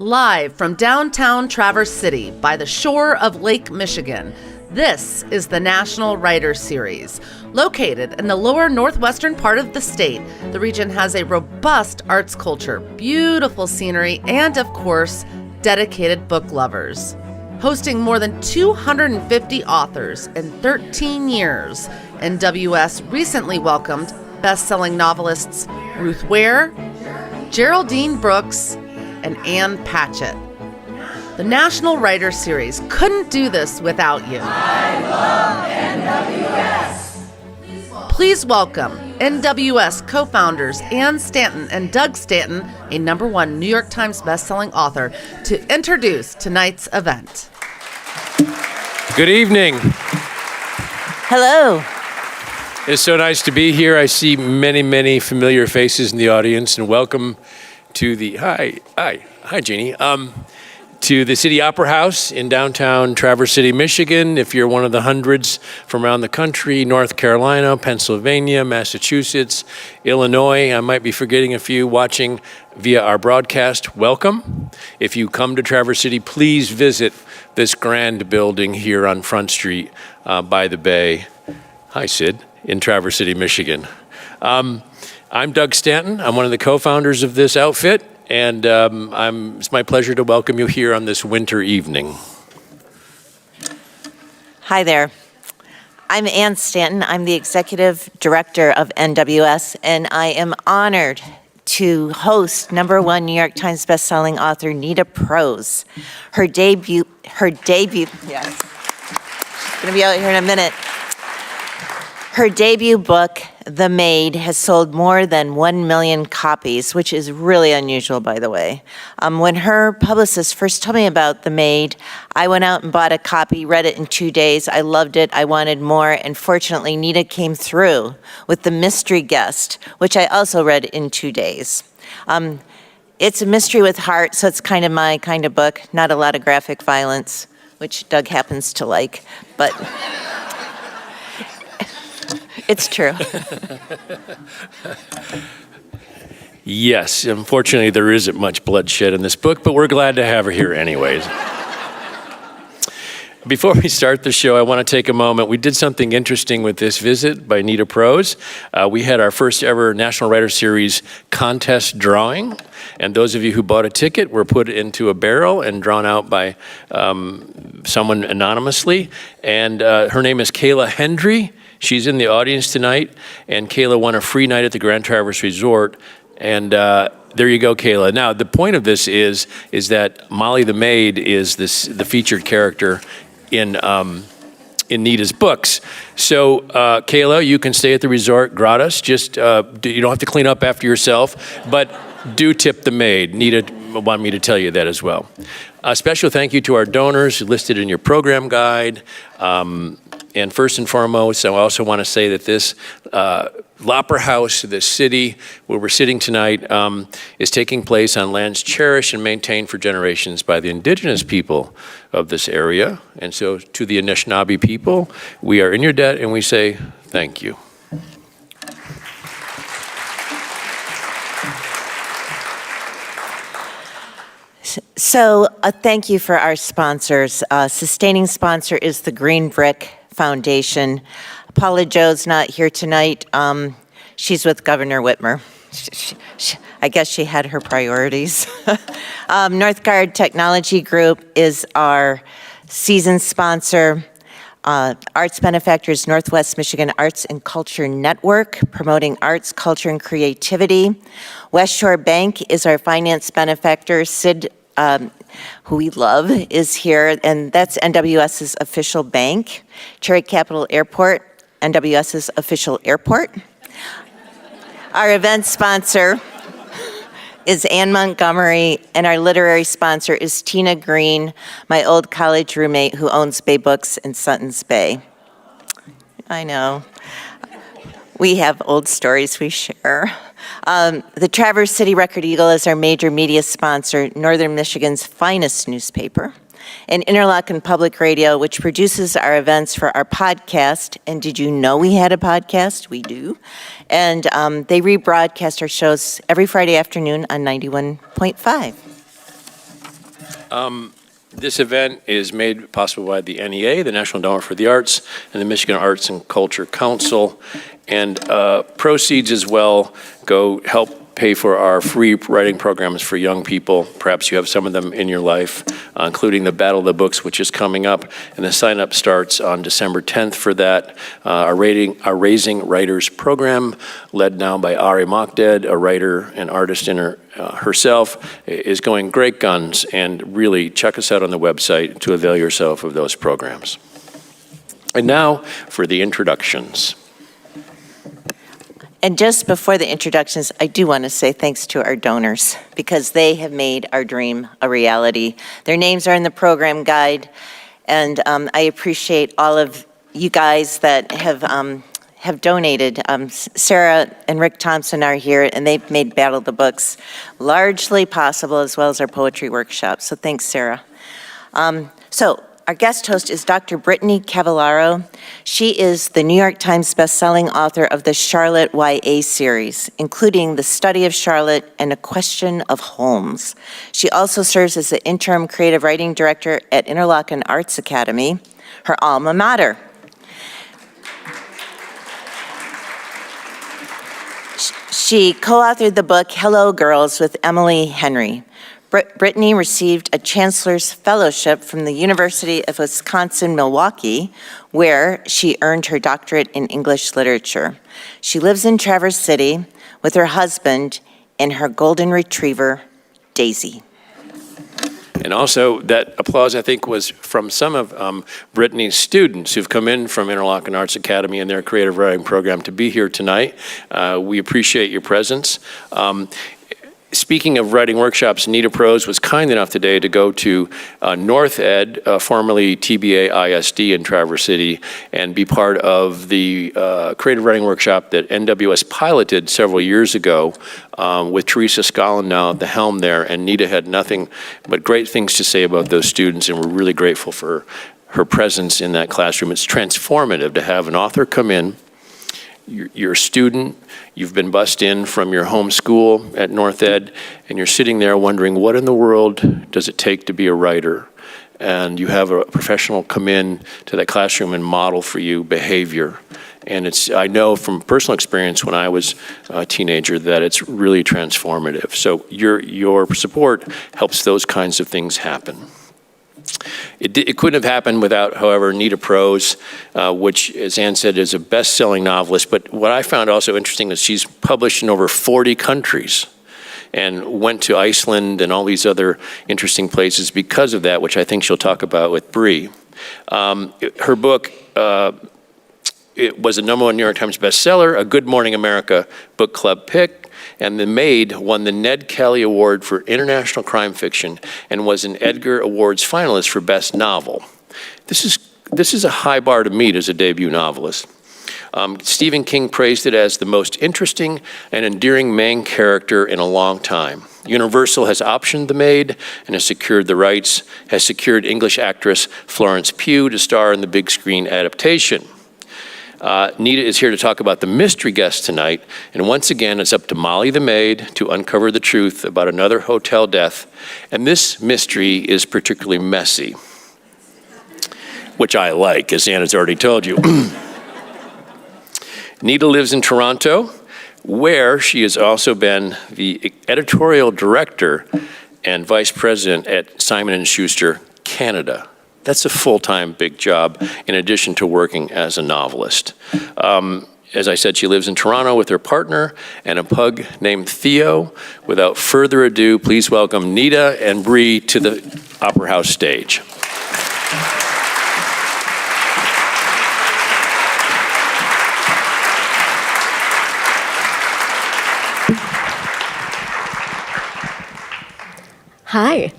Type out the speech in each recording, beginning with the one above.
Live from downtown Traverse City by the shore of Lake Michigan, this is the National Writers Series. Located in the lower northwestern part of the state, the region has a robust arts culture, beautiful scenery, and of course, dedicated book lovers. Hosting more than 250 authors in 13 years, NWS recently welcomed best-selling novelists Ruth Ware, Geraldine Brooks, and Ann Patchett. The National Writers Series couldn't do this without you. I love NWS. Please welcome NWS co-founders Ann Stanton and Doug Stanton, a #1 New York Times bestselling author, to introduce tonight's event. Good evening. Hello. It's so nice to be here. I see many familiar faces in the audience, and welcome to the hi Jeannie, to the City Opera House in downtown Traverse City, Michigan. If you're one of the hundreds from around the country, North Carolina, Pennsylvania, Massachusetts, Illinois, I might be forgetting a few watching via our broadcast, welcome. If you come to Traverse City, please visit this grand building here on Front Street by the Bay. Hi, Sid, in Traverse City, Michigan. I'm Doug Stanton. I'm one of the co-founders of this outfit, and it's my pleasure to welcome you here on this winter evening. Hi there. I'm Ann Stanton. I'm the executive director of NWS, and I am honored to host #1 New York Times bestselling author Nita Prose. Her debut, yes, she's gonna be out here in a minute. Her debut book, The Maid, has sold more than 1 million copies, which is really unusual, by the way. When her publicist first told me about The Maid, I went out and bought a copy, read it in 2 days. I loved it. I wanted more. And fortunately, Nita came through with The Mystery Guest, which I also read in 2 days. It's a mystery with heart, so it's kind of my kind of book. Not a lot of graphic violence, which Doug happens to like, but it's true. Yes, unfortunately there isn't much bloodshed in this book, but we're glad to have her here anyways. Before we start the show, I want to take a moment. We did something interesting with this visit by Nita Prose. We had our first ever National Writers Series contest drawing, and those of you who bought a ticket were put into a barrel and drawn out by someone anonymously. And her name is Kayla Hendry. She's in the audience tonight, and Kayla won a free night at the Grand Traverse Resort. And there you go, Kayla. Now, the point of this is that Molly the Maid is the featured character in Nita's books. So, Kayla, you can stay at the resort gratis. Just you don't have to clean up after yourself, but do tip the maid. Nita wanted me to tell you that as well. A special thank you to our donors listed in your program guide. And first and foremost, I also want to say that this Opera House, this city where we're sitting tonight, is taking place on lands cherished and maintained for generations by the indigenous people of this area. And so to the Anishinaabe people, we are in your debt and we say thank you. So thank you for our sponsors. Sustaining sponsor is the Green Brick Foundation. Paula Joe's not here tonight. She's with Governor Whitmer. I guess she had her priorities. Northgard Technology Group is our season sponsor. Arts benefactors, Northwest Michigan Arts and Culture Network, promoting arts, culture, and creativity. West Shore Bank is our finance benefactor. Sid, who we love, is here, and that's NWS's official bank. Cherry Capital Airport, NWS's official airport. Our event sponsor is Ann Montgomery, and our literary sponsor is Tina Green, my old college roommate who owns Bay Books in Sutton's Bay. I know. We have old stories we share. The Traverse City Record Eagle is our major media sponsor, Northern Michigan's finest newspaper. And Interlochen Public Radio, which produces our events for our podcast. And did you know we had a podcast? We do. And they rebroadcast our shows every Friday afternoon on 91.5. This event is made possible by the NEA, the National Endowment for the Arts, and the Michigan Arts and Culture Council. And proceeds as well go help pay for our free writing programs for young people. Perhaps you have some of them in your life, including the Battle of the Books, which is coming up. And the sign-up starts on December 10th for that. Our Raising Writers program, led now by Ari Mokded, a writer and artist in herself, is going great guns. And really, check us out on the website to avail yourself of those programs. And now for the introductions. And just before the introductions, I do want to say thanks to our donors because they have made our dream a reality. Their names are in the program guide, and I appreciate all of you guys that have donated. Sarah and Rick Thompson are here, and they've made Battle of the Books largely possible, as well as our poetry workshop. So thanks, Sarah. Our guest host is Dr. Brittany Cavallaro. She is the New York Times bestselling author of the Charlotte YA series, including The Study of Charlotte and A Question of Holmes. She also serves as the interim creative writing director at Interlochen Arts Academy, her alma mater. She co-authored the book Hello Girls with Emily Henry. Brittany received a Chancellor's Fellowship from the University of Wisconsin-Milwaukee, where she earned her doctorate in English literature. She lives in Traverse City with her husband and her golden retriever, Daisy. And also, that applause, I think, was from some of Brittany's students who've come in from Interlochen Arts Academy and their creative writing program to be here tonight. We appreciate your presence. Speaking of writing workshops, Nita Prose was kind enough today to go to North Ed, formerly TBA ISD in Traverse City, and be part of the creative writing workshop that NWS piloted several years ago with Teresa Scollin now at the helm there. And Nita had nothing but great things to say about those students, and we're really grateful for her presence in that classroom. It's transformative to have an author come in. You're a student, you've been bussed in from your home school at North Ed, and you're sitting there wondering, what in the world does it take to be a writer? And you have a professional come in to that classroom and model for you behavior. And I know from personal experience when I was a teenager that it's really transformative. So your support helps those kinds of things happen. It couldn't have happened without, however, Nita Prose, which, as Ann said, is a best-selling novelist. But what I found also interesting is she's published in over 40 countries and went to Iceland and all these other interesting places because of that, which I think she'll talk about with Bree. Her book, it was a #1 New York Times bestseller, a Good Morning America book club pick, and The Maid won the Ned Kelly Award for International Crime Fiction and was an Edgar Awards finalist for Best Novel. This is a high bar to meet as a debut novelist. Stephen King praised it as the most interesting and endearing main character in a long time. Universal has optioned The Maid and has secured the rights, has secured English actress Florence Pugh to star in the big screen adaptation. Nita is here to talk about the mystery guest tonight, and once again, it's up to Molly the Maid to uncover the truth about another hotel death, and this mystery is particularly messy, which I like, as Anna's already told you. Nita lives in Toronto, where she has also been the editorial director and vice president at Simon & Schuster Canada. That's a full-time big job in addition to working as a novelist. As I said, she lives in Toronto with her partner and a pug named Theo. Without further ado, please welcome Nita and Bree to the Opera House stage. Hi.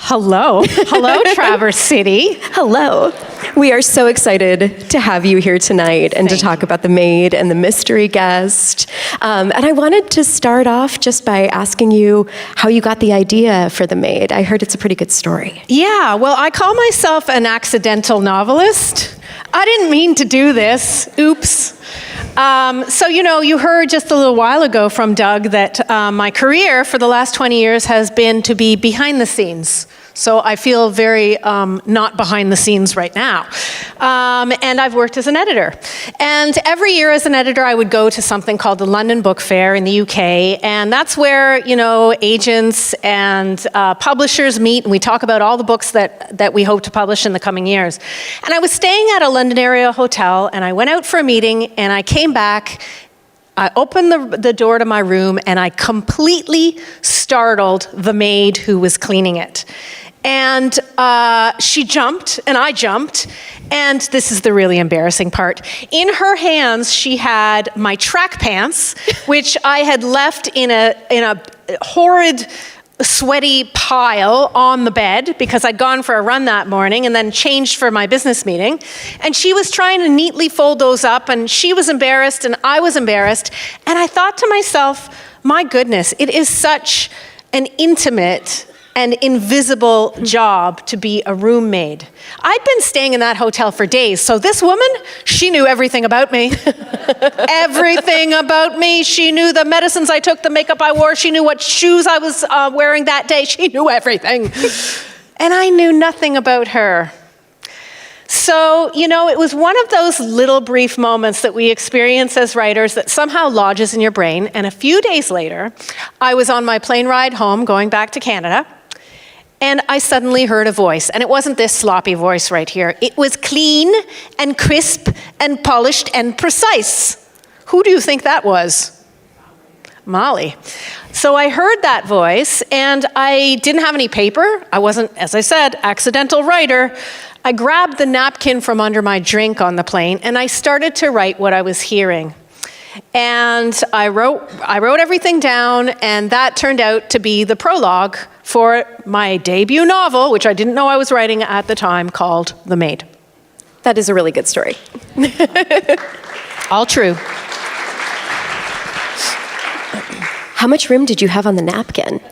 Hello. Hello, Traverse City. Hello. We are so excited to have you here tonight and to talk about The Maid and the mystery guest. And I wanted to start off just by asking you how you got the idea for The Maid. I heard it's a pretty good story. Yeah, well, I call myself an accidental novelist. I didn't mean to do this. Oops. You heard just a little while ago from Doug that my career for the last 20 years has been to be behind the scenes. So I feel very not behind the scenes right now. And I've worked as an editor. And every year as an editor, I would go to something called the London Book Fair in the UK. And that's where, agents and publishers meet, and we talk about all the books that we hope to publish in the coming years. And I was staying at a London area hotel, and I went out for a meeting, and I came back. I opened the door to my room, and I completely startled the maid who was cleaning it. And she jumped, and I jumped, and this is the really embarrassing part. In her hands, she had my track pants, which I had left in a horrid, sweaty pile on the bed because I'd gone for a run that morning and then changed for my business meeting. And she was trying to neatly fold those up, and she was embarrassed and I was embarrassed. And I thought to myself, my goodness, it is such an intimate and invisible job to be a roommate. I'd been staying in that hotel for days, so this woman, she knew everything about me. Everything about me. She knew the medicines I took, the makeup I wore. She knew what shoes I was wearing that day. She knew everything. And I knew nothing about her. So, it was one of those little brief moments that we experience as writers that somehow lodges in your brain. And a few days later, I was on my plane ride home going back to Canada. And I suddenly heard a voice, and it wasn't this sloppy voice right here. It was clean and crisp and polished and precise. Who do you think that was? Molly. So I heard that voice, and I didn't have any paper. I wasn't, as I said, accidental writer. I grabbed the napkin from under my drink on the plane, and I started to write what I was hearing. And I wrote everything down, and that turned out to be the prologue for my debut novel, which I didn't know I was writing at the time, called The Maid. That is a really good story. All true. How much room did you have on the napkin?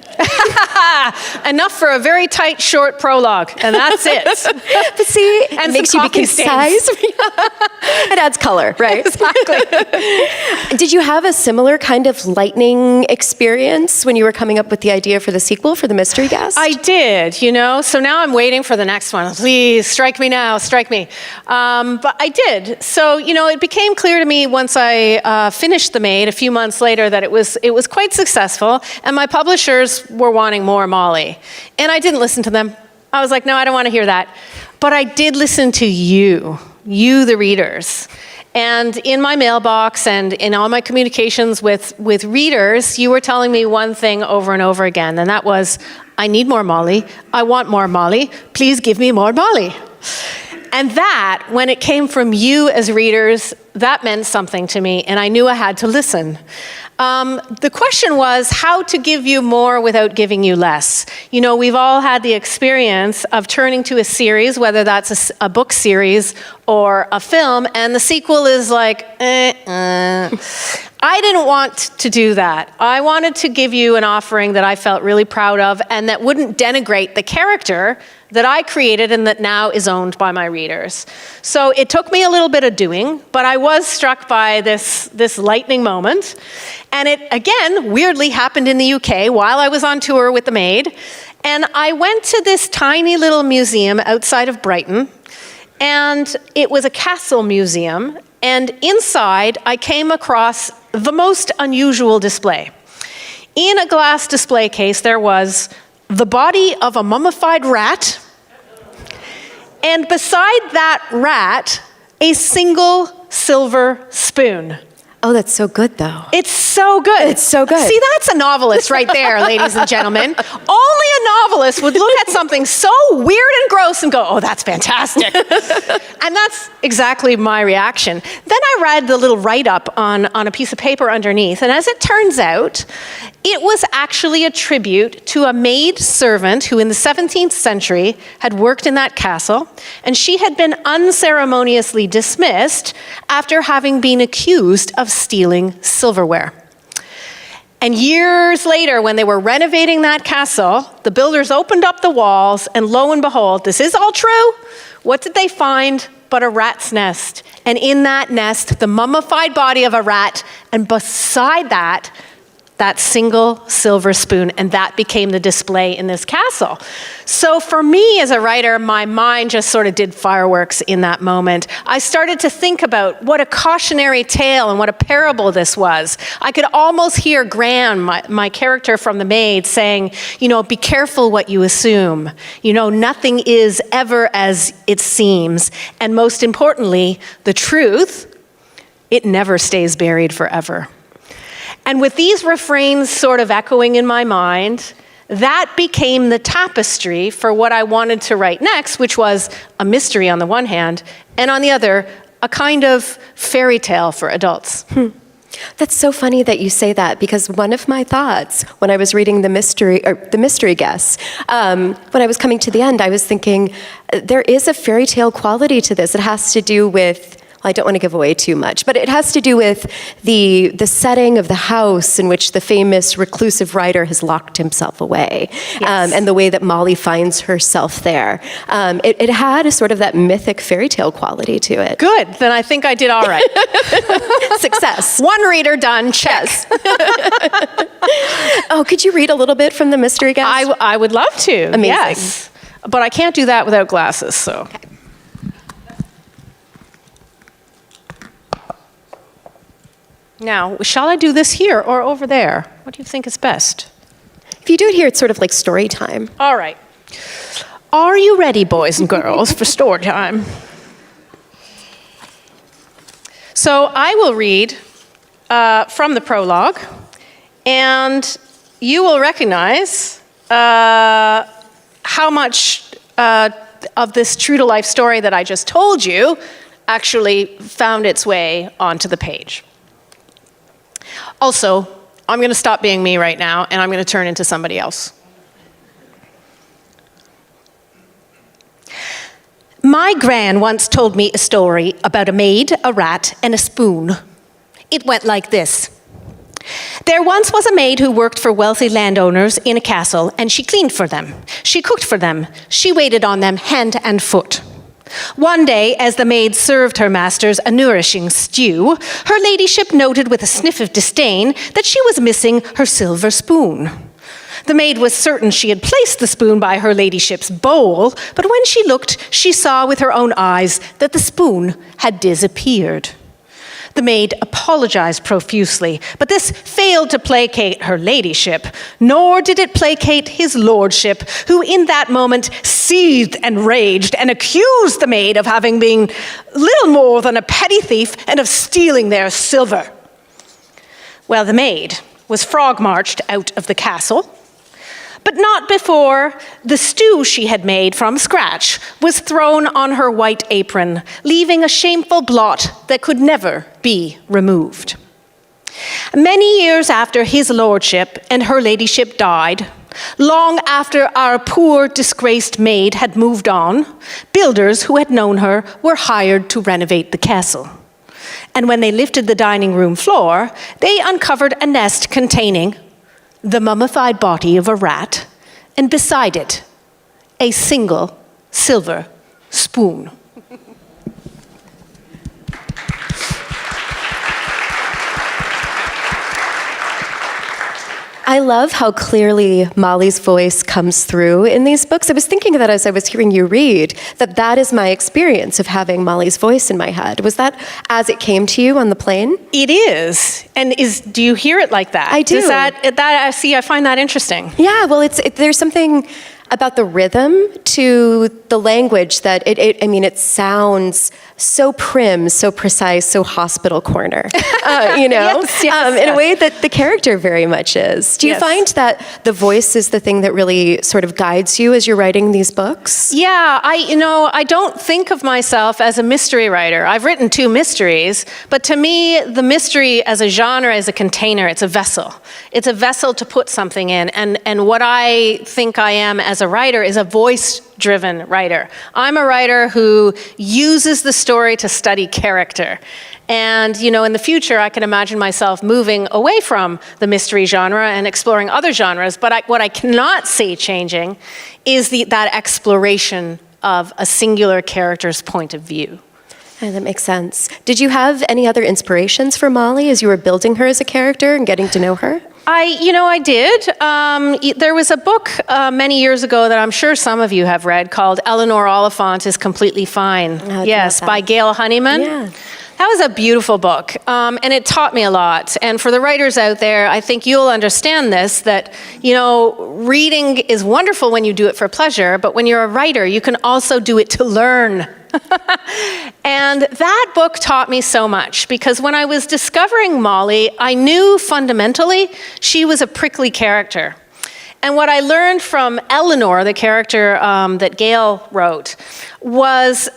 Enough for a very tight, short prologue, and that's it. But see, it makes you be concise. It adds color, right? Exactly. Did you have a similar kind of lightning experience when you were coming up with the idea for the sequel, for The Mystery Guest? I did, So now I'm waiting for the next one. Please, strike me now, strike me. But I did. So, it became clear to me once I finished The Maid a few months later that it was quite successful, and my publishers were wanting more Molly. And I didn't listen to them. I was like, no, I don't want to hear that. But I did listen to you, the readers. And in my mailbox and in all my communications with readers, you were telling me one thing over and over again, and that was, I need more Molly. I want more Molly. Please give me more Molly. And that, when it came from you as readers, that meant something to me, and I knew I had to listen. The question was how to give you more without giving you less. We've all had the experience of turning to a series, whether that's a book series or a film, and the sequel is like, I didn't want to do that. I wanted to give you an offering that I felt really proud of and that wouldn't denigrate the character that I created and that now is owned by my readers. So it took me a little bit of doing, but I was struck by this lightning moment. And it, again, weirdly happened in the UK while I was on tour with The Maid. And I went to this tiny little museum outside of Brighton, and it was a castle museum. And inside, I came across the most unusual display. In a glass display case, there was the body of a mummified rat, and beside that rat, a single silver spoon. Oh, that's so good, though. It's so good. It's so good. See, that's a novelist right there, ladies and gentlemen. Only a novelist would look at something so weird and gross and go, oh, that's fantastic. And that's exactly my reaction. Then I read the little write-up on a piece of paper underneath, and as it turns out, it was actually a tribute to a maid servant who in the 17th century had worked in that castle, and she had been unceremoniously dismissed after having been accused of stealing silverware. And years later, when they were renovating that castle, the builders opened up the walls, and lo and behold, this is all true. What did they find but a rat's nest? And in that nest, the mummified body of a rat, and beside that, that single silver spoon, and that became the display in this castle. So for me as a writer, my mind just sort of did fireworks in that moment. I started to think about what a cautionary tale and what a parable this was. I could almost hear Gran, my character from The Maid, saying, you know, be careful what you assume. You know, nothing is ever as it seems. And most importantly, the truth, it never stays buried forever. And with these refrains sort of echoing in my mind, that became the tapestry for what I wanted to write next, which was a mystery on the one hand, and on the other, a kind of fairy tale for adults. That's so funny that you say that, because one of my thoughts when I was reading The Mystery Guest, when I was coming to the end, I was thinking, there is a fairy tale quality to this. It has to do with, I don't want to give away too much, but it has to do with the setting of the house in which the famous reclusive writer has locked himself away, Yes. And the way that Molly finds herself there. It had a sort of that mythic fairy tale quality to it. Good, then I think I did all right. Success. One reader done, check. Yes. Oh, could you read a little bit from The Mystery Guest? I would love to, Amazing. yes. But I can't do that without glasses, so. Okay. Now, shall I do this here or over there? What do you think is best? If you do it here, it's sort of like story time. All right. Are you ready, boys and girls, for story time? So I will read from the prologue, and you will recognize how much of this true-to-life story that I just told you actually found its way onto the page. Also, I'm going to stop being me right now, and I'm going to turn into somebody else. My gran once told me a story about a maid, a rat, and a spoon. It went like this. There once was a maid who worked for wealthy landowners in a castle, and she cleaned for them. She cooked for them. She waited on them hand and foot. One day, as the maid served her masters a nourishing stew, her ladyship noted with a sniff of disdain that she was missing her silver spoon. The maid was certain she had placed the spoon by her ladyship's bowl, but when she looked, she saw with her own eyes that the spoon had disappeared. The maid apologized profusely, but this failed to placate her ladyship, nor did it placate his lordship, who in that moment seethed and raged and accused the maid of having been little more than a petty thief and of stealing their silver. Well, the maid was frog-marched out of the castle, but not before the stew she had made from scratch was thrown on her white apron, leaving a shameful blot that could never be removed. Many years after his lordship and her ladyship died, long after our poor, disgraced maid had moved on, builders who had known her were hired to renovate the castle. And when they lifted the dining room floor, they uncovered a nest containing the mummified body of a rat, and beside it, a single silver spoon. I love how clearly Molly's voice comes through in these books. I was thinking that as I was hearing you read, that is my experience of having Molly's voice in my head. Was that as it came to you on the plane? It is. And do you hear it like that? I do. I find that interesting. Yeah, well, there's something about the rhythm to the language that it sounds so prim, so precise, so hospital corner, Yes, in a way that the character very much is. Do you Yes. find that the voice is the thing that really sort of guides you as you're writing these books? Yeah, I don't think of myself as a mystery writer. I've written 2 mysteries, but to me, the mystery as a genre is a container. It's a vessel. It's a vessel to put something in. And what I think I am as a writer is a voice-driven writer. I'm a writer who uses the story to study character. And, in the future, I can imagine myself moving away from the mystery genre and exploring other genres. But what I cannot see changing is that exploration of a singular character's point of view. Yeah, that makes sense. Did you have any other inspirations for Molly as you were building her as a character and getting to know her? I did. There was a book many years ago that I'm sure some of you have read called Eleanor Oliphant is Completely Fine. Yes, by Gail Honeyman. Yeah. That was a beautiful book, and it taught me a lot. And for the writers out there, I think you'll understand this, that, reading is wonderful when you do it for pleasure, but when you're a writer, you can also do it to learn. And that book taught me so much, because when I was discovering Molly, I knew fundamentally she was a prickly character. And what I learned from Eleanor, the character that Gail wrote, was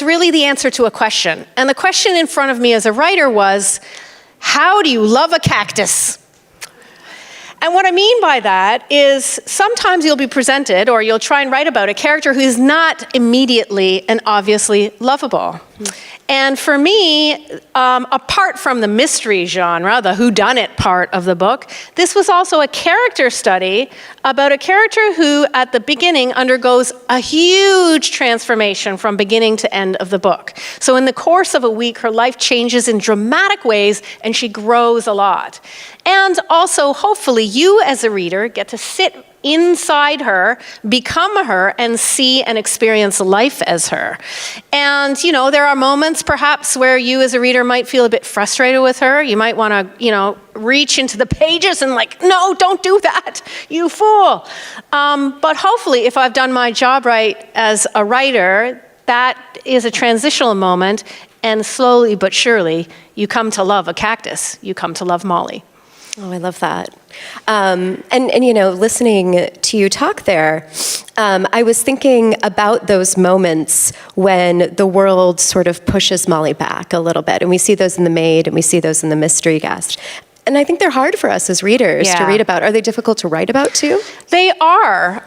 really the answer to a question. And the question in front of me as a writer was, how do you love a cactus? And what I mean by that is sometimes you'll be presented, or you'll try and write about a character who's not immediately and obviously lovable. And for me, apart from the mystery genre, the whodunit part of the book, this was also a character study about a character who, at the beginning, undergoes a huge transformation from beginning to end of the book. So in the course of a week, her life changes in dramatic ways, and she grows a lot. And also, hopefully, you as a reader get to sit inside her, become her, and see and experience life as her. And, there are moments perhaps where you as a reader might feel a bit frustrated with her. You might want to, reach into the pages and no, don't do that, you fool. But hopefully, if I've done my job right as a writer, that is a transitional moment, and slowly but surely, you come to love a cactus. You come to love Molly. Oh, I love that. And listening to you talk there, I was thinking about those moments when the world sort of pushes Molly back a little bit. And we see those in The Maid, and we see those in The Mystery Guest. And I think they're hard for us as readers to read about. Are they difficult to write about too? They are.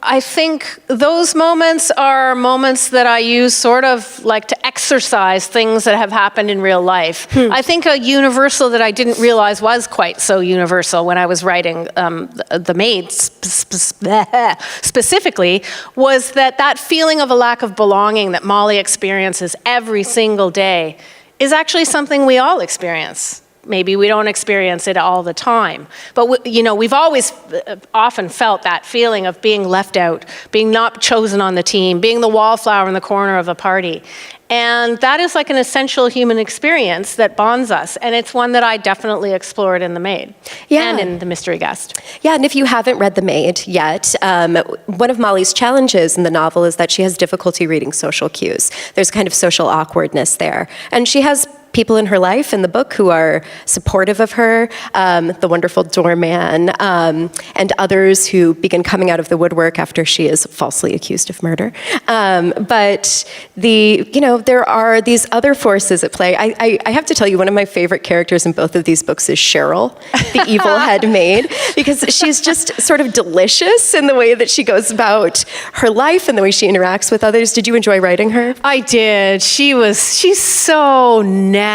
I think those moments are moments that I use sort of to exercise things that have happened in real life. I think a universal that I didn't realize was quite so universal when I was writing The Maid specifically was that feeling of a lack of belonging that Molly experiences every single day is actually something we all experience. Maybe we don't experience it all the time. But, we've always often felt that feeling of being left out, being not chosen on the team, being the wallflower in the corner of a party. And that is an essential human experience that bonds us. And it's one that I definitely explored in The Maid and in The Mystery Guest. Yeah, and if you haven't read The Maid yet, one of Molly's challenges in the novel is that she has difficulty reading social cues. There's kind of social awkwardness there. And she has people in her life in the book who are supportive of her, the wonderful doorman, and others who begin coming out of the woodwork after she is falsely accused of murder. But there are these other forces at play. I have to tell you, one of my favorite characters in both of these books is Cheryl, the evil head maid, because she's just sort of delicious in the way that she goes about her life and the way she interacts with others. Did you enjoy writing her? I did. She's so nasty.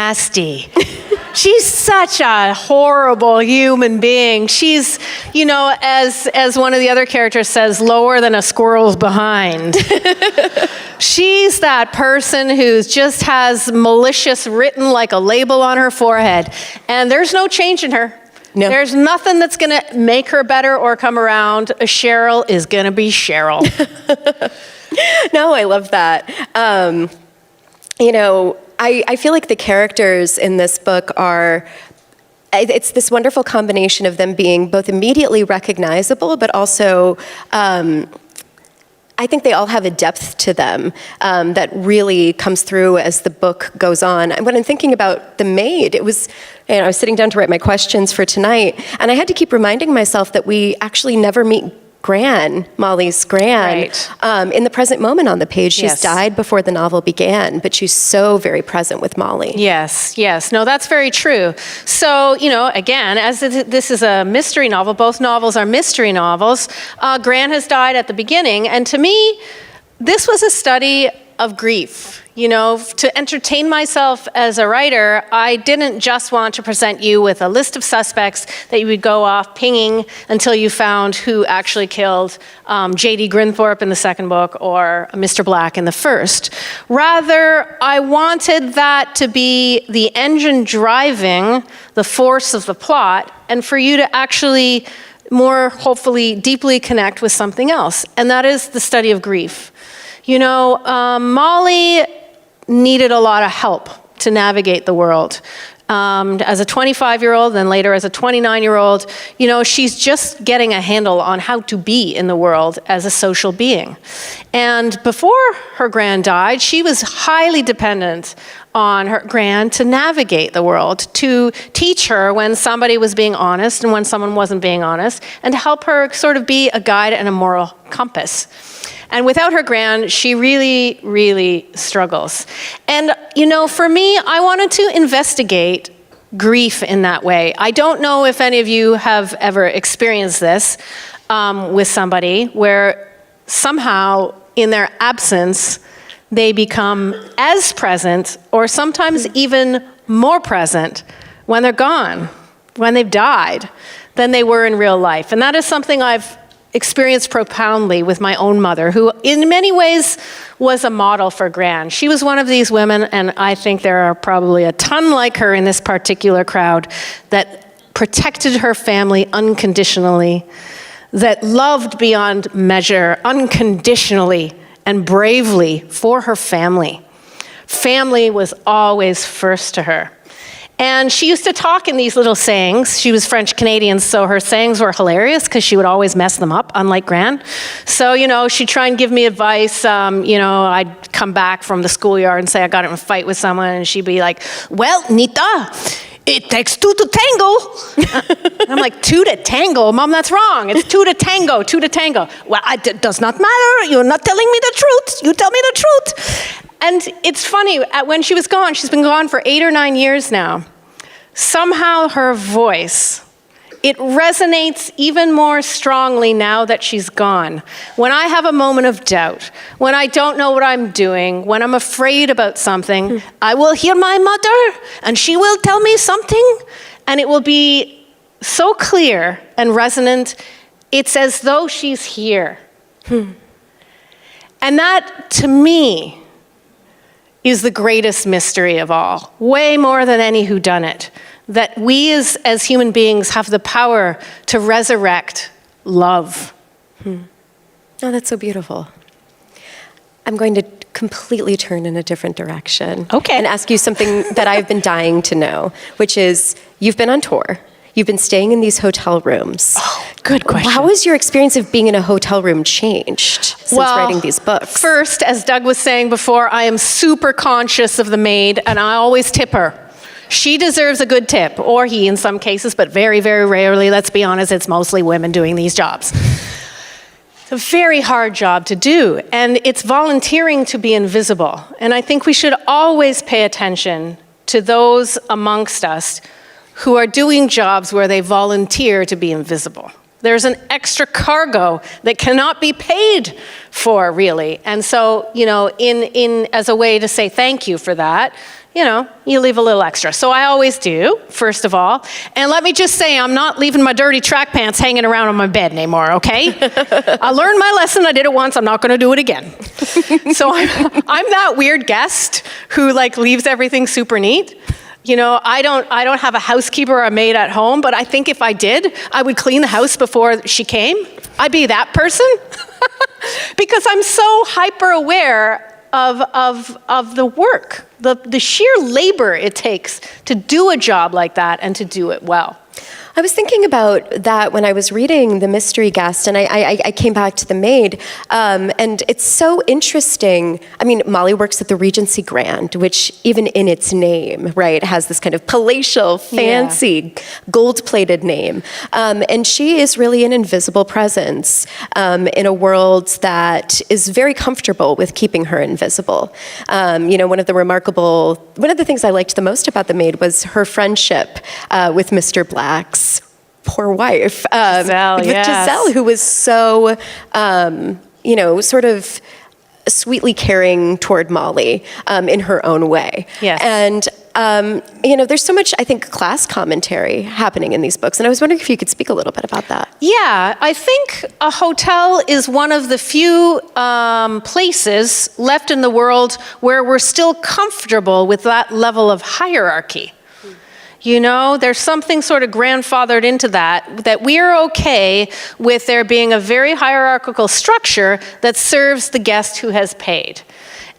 She's such a horrible human being. She's, as one of the other characters says, lower than a squirrel's behind. She's that person who just has malicious written like a label on her forehead, and there's no change in her. No. There's nothing that's going to make her better or come around. Cheryl is going to be Cheryl. No, I love that. I feel like the characters in this book it's this wonderful combination of them being both immediately recognizable, but also I think they all have a depth to them that really comes through as the book goes on. And when I'm thinking about The Maid, it was, I was sitting down to write my questions for tonight, and I had to keep reminding myself that we actually never meet Molly's Gran, right. In the present moment on the page. She's died before the novel began, but she's so very present with Molly. Yes. No, that's very true. So, again, as this is a mystery novel, both novels are mystery novels, Gran has died at the beginning, and to me, this was a study of grief. You know, to entertain myself as a writer, I didn't just want to present you with a list of suspects that you would go off pinging until you found who actually killed J.D. Grimthorpe in the second book or Mr. Black in the first. Rather, I wanted that to be the engine driving the force of the plot, and for you to actually more hopefully deeply connect with something else, and that is the study of grief. You know, Molly needed a lot of help to navigate the world. As a 25-year-old, then later as a 29-year-old, you know, she's just getting a handle on how to be in the world as a social being. And before her gran died, she was highly dependent on her gran to navigate the world, to teach her when somebody was being honest and when someone wasn't being honest, and to help her sort of be a guide and a moral compass. And without her gran, she really, really struggles. And, you know, for me, I wanted to investigate grief in that way. I don't know if any of you have ever experienced this with somebody where somehow in their absence, they become as present or sometimes even more present when they're gone, when they've died, than they were in real life. And that is something I've experienced profoundly with my own mother, who in many ways was a model for Gran. She was one of these women, and I think there are probably a ton like her in this particular crowd, that protected her family unconditionally, that loved beyond measure unconditionally and bravely for her family. Family was always first to her. And she used to talk in these little sayings. She was French-Canadian, so her sayings were hilarious because she would always mess them up, unlike Gran. So, you know, she'd try and give me advice. You know, I'd come back from the schoolyard and say I got in a fight with someone, and she'd be like, well, Nita, it takes two to tango. I'm like, two to tango? Mom, that's wrong. It's two to tango, two to tango. Well, it does not matter. You're not telling me the truth. You tell me the truth. And it's funny, when she was gone, she's been gone for 8 or 9 years now, somehow her voice, it resonates even more strongly now that she's gone. When I have a moment of doubt, when I don't know what I'm doing, when I'm afraid about something, I will hear my mother, and she will tell me something, and it will be so clear and resonant, it's as though she's here. And that, to me, is the greatest mystery of all, way more than any whodunit, that we as human beings have the power to resurrect love. Oh, that's so beautiful. I'm going to completely turn in a different direction. Okay. And ask you something that I've been dying to know, which is, you've been on tour. You've been staying in these hotel rooms. Oh, good question. How has your experience of being in a hotel room changed since writing these books? First, as Doug was saying before, I am super conscious of the maid, and I always tip her. She deserves a good tip, or he in some cases, but very, very rarely, let's be honest, it's mostly women doing these jobs. It's a very hard job to do, and it's volunteering to be invisible. And I think we should always pay attention to those amongst us who are doing jobs where they volunteer to be invisible. There's an extra cargo that cannot be paid for, really. And so, you know, in as a way to say thank you for that, you know, you leave a little extra. So I always do, first of all. And let me just say, I'm not leaving my dirty track pants hanging around on my bed anymore, okay? I learned my lesson, I did it once, I'm not gonna do it again. So I'm that weird guest who like leaves everything super neat. You know, I don't have a housekeeper or a maid at home, but I think if I did, I would clean the house before she came. I'd be that person. Because I'm so hyper aware of the work, the sheer labor it takes to do a job like that and to do it well. I was thinking about that when I was reading The Mystery Guest, and I came back to The Maid, and it's so interesting. I mean, Molly works at the Regency Grand, which even in its name, right, has this kind of palatial, fancy, gold-plated name. And she is really an invisible presence in a world that is very comfortable with keeping her invisible. You know, one of the things I liked the most about The Maid was her friendship with Mr. Black's poor wife, Giselle, with yes. Giselle, who was so, you know, sort of sweetly caring toward Molly in her own way. Yes. And there's so much, I think, class commentary happening in these books, and I was wondering if you could speak a little bit about that. Yeah, I think a hotel is one of the few places left in the world where we're still comfortable with that level of hierarchy. You know, there's something sort of grandfathered into that we're okay with there being a very hierarchical structure that serves the guest who has paid.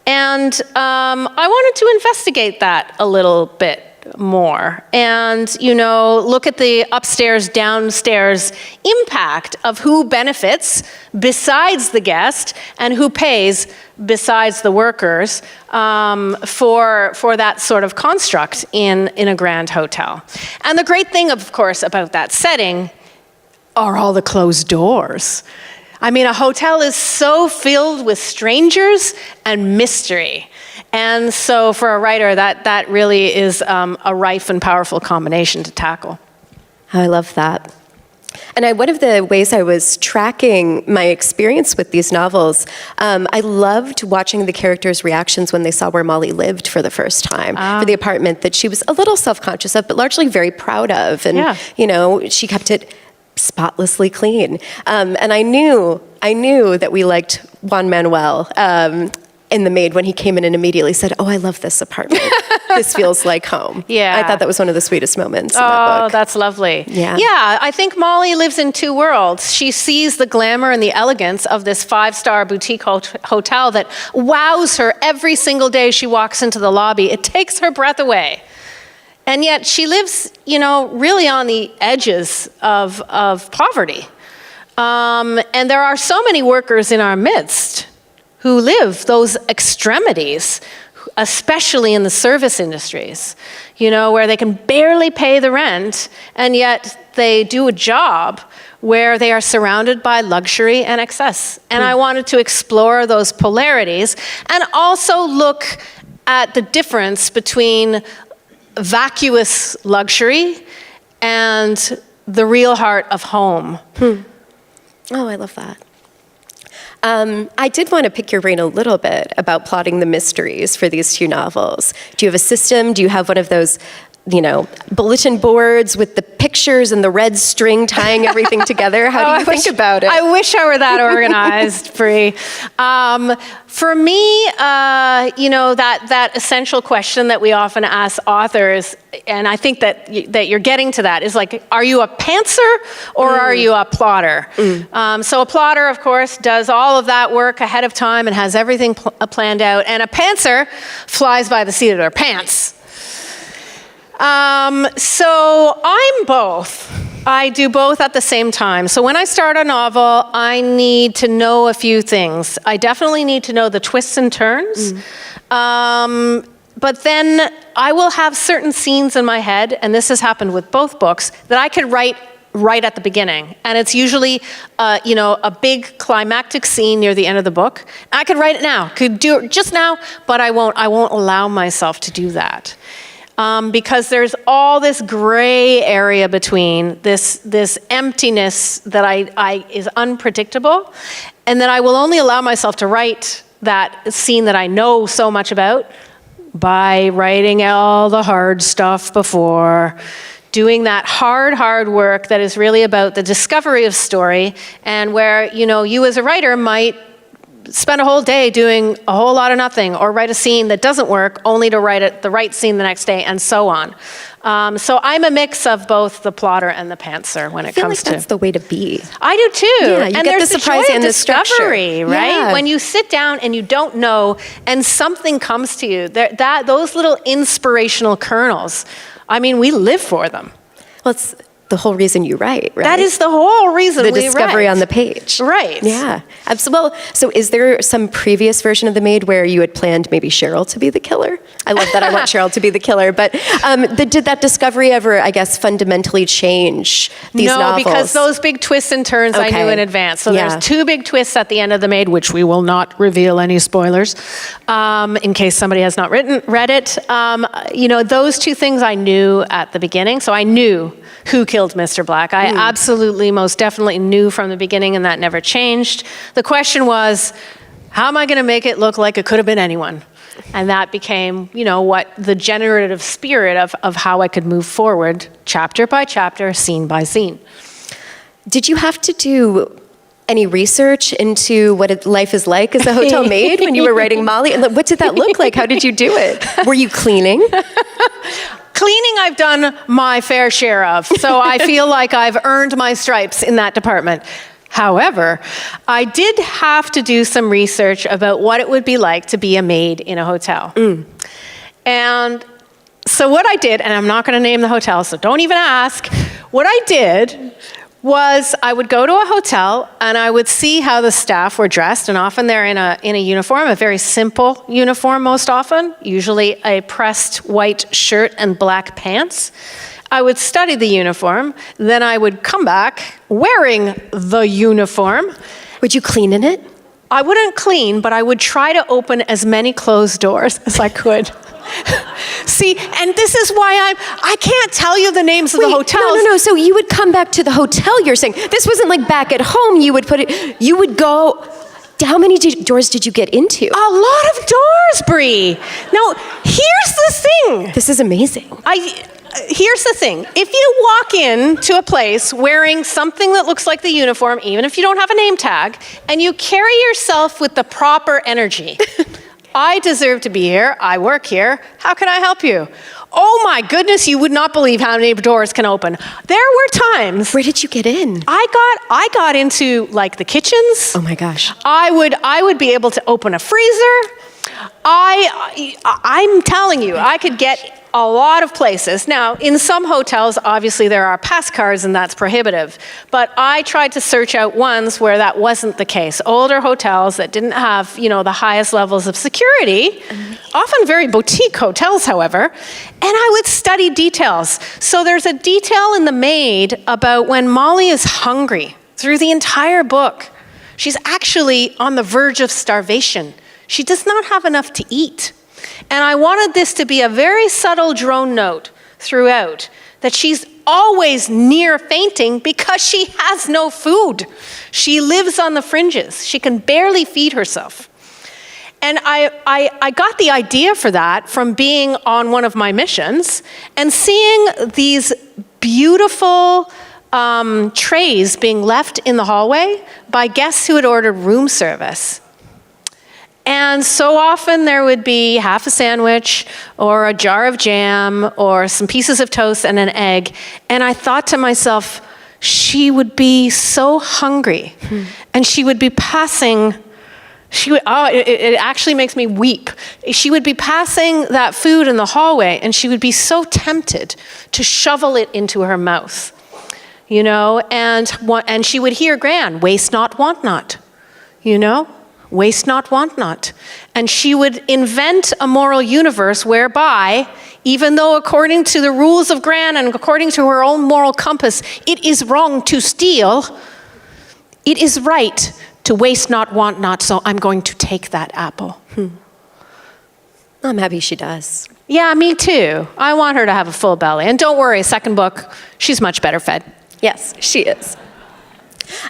And I wanted to investigate that a little bit more and, look at the upstairs, downstairs impact of who benefits besides the guest and who pays besides the workers for that sort of construct in a grand hotel. And the great thing, of course, about that setting are all the closed doors. I mean, a hotel is so filled with strangers and mystery. And so for a writer, that really is a rife and powerful combination to tackle. I love that. And one of the ways I was tracking my experience with these novels, I loved watching the characters' reactions when they saw where Molly lived for the first time, for the apartment that she was a little self-conscious of, but largely very proud of. And, she kept it spotlessly clean. And I knew that we liked Juan Manuel in The Maid when he came in and immediately said, "Oh, I love this apartment. This feels like home." Yeah. I thought that was one of the sweetest moments in that book. Oh, that's lovely. Yeah. Yeah, I think Molly lives in two worlds. She sees the glamour and the elegance of this 5-star boutique hotel that wows her every single day she walks into the lobby. It takes her breath away. And yet she lives, really on the edges of poverty. And there are so many workers in our midst who live those extremities, especially in the service industries, where they can barely pay the rent, and yet they do a job where they are surrounded by luxury and excess. And I wanted to explore those polarities and also look at the difference between vacuous luxury and the real heart of home. Oh, I love that. I did want to pick your brain a little bit about plotting the mysteries for these two novels. Do you have a system? Do you have one of those, bulletin boards with the pictures and the red string tying everything together? How do you think about it? I wish I were that organized, Bree. For me, that essential question that we often ask authors, and I think that you're getting to that, is like, are you a pantser or are you a plotter? So a plotter, of course, does all of that work ahead of time and has everything planned out, and a pantser flies by the seat of their pants. So I'm both. I do both at the same time. So when I start a novel, I need to know a few things. I definitely need to know the twists and turns. But then I will have certain scenes in my head, and this has happened with both books, that I could write right at the beginning. And it's usually, a big climactic scene near the end of the book. I could write it now, could do it just now, but I won't allow myself to do that. Because there's all this gray area between this emptiness that is unpredictable, and then I will only allow myself to write that scene that I know so much about by writing all the hard stuff before, doing that hard work that is really about the discovery of story, and where you as a writer might spend a whole day doing a whole lot of nothing, or write a scene that doesn't work only to write the right scene the next day, and so on. So I'm a mix of both the plotter and the pantser when it comes to. That's the way to be. I do too. Yeah, you and get there's the surprise joy and of the structure. discovery, right? Yeah. When you sit down and you don't know, and something comes to you, those little inspirational kernels. I mean, we live for them. Well, it's the whole reason you write, right? That is the whole reason we write. The discovery on the page. Right. Yeah. Absolutely. Well, so is there some previous version of The Maid where you had planned maybe Cheryl to be the killer? I love that I want Cheryl to be the killer, but did that discovery ever, I guess, fundamentally change these novels? No, because those big twists and turns I knew in advance. So there's two big twists at the end of The Maid, which we will not reveal any spoilers, in case somebody has not read it. Those two things I knew at the beginning, so I knew who killed Mr. Black. I absolutely, most definitely knew from the beginning, and that never changed. The question was, How am I going to make it look like it could have been anyone? And that became, what the generative spirit of how I could move forward, chapter by chapter, scene by scene. Did you have to do any research into what life is like as a hotel maid when you were writing Molly? And what did that look like? How did you do it? Were you cleaning? Cleaning I've done my fair share of, so I feel like I've earned my stripes in that department. However, I did have to do some research about what it would be like to be a maid in a hotel. And so what I did, and I'm not going to name the hotel, so don't even ask, what I did was I would go to a hotel and I would see how the staff were dressed, and often they're in a uniform, a very simple uniform most often, usually a pressed white shirt and black pants. I would study the uniform, then I would come back wearing the uniform. Would you clean in it? I wouldn't clean, but I would try to open as many closed doors as I could. See, and this is why I can't tell you the names of the hotels. No. So you would come back to the hotel, you're saying. This wasn't like back at home. You would go. How many doors did you get into? A lot of doors, Bree. Now, here's the thing. This is amazing. Here's the thing. If you walk into a place wearing something that looks like the uniform, even if you don't have a name tag, and you carry yourself with the proper energy, I deserve to be here, I work here, how can I help you? Oh my goodness, you would not believe how many doors can open. There were times. Where did you get in? I got into like the kitchens. Oh my gosh. I would be able to open a freezer. I'm telling you, I could get a lot of places. Now, in some hotels, obviously there are pass cards and that's prohibitive. But I tried to search out ones where that wasn't the case. Older hotels that didn't have, the highest levels of security, often very boutique hotels, however, and I would study details. So there's a detail in The Maid about when Molly is hungry through the entire book. She's actually on the verge of starvation. She does not have enough to eat. And I wanted this to be a very subtle drone note throughout, that she's always near fainting because she has no food. She lives on the fringes. She can barely feed herself. And I got the idea for that from being on one of my missions and seeing these beautiful trays being left in the hallway by guests who had ordered room service. And so often there would be half a sandwich or a jar of jam or some pieces of toast and an egg. And I thought to myself, she would be so hungry. And she would be passing, it actually makes me weep. She would be passing that food in the hallway and she would be so tempted to shovel it into her mouth. And she would hear Gran, waste not, want not, waste not, want not. And she would invent a moral universe whereby, even though according to the rules of Gran and according to her own moral compass, it is wrong to steal, it is right to waste not, want not, so I'm going to take that apple. I'm happy she does. Yeah, me too. I want her to have a full belly. And don't worry, second book, she's much better fed. Yes, she is.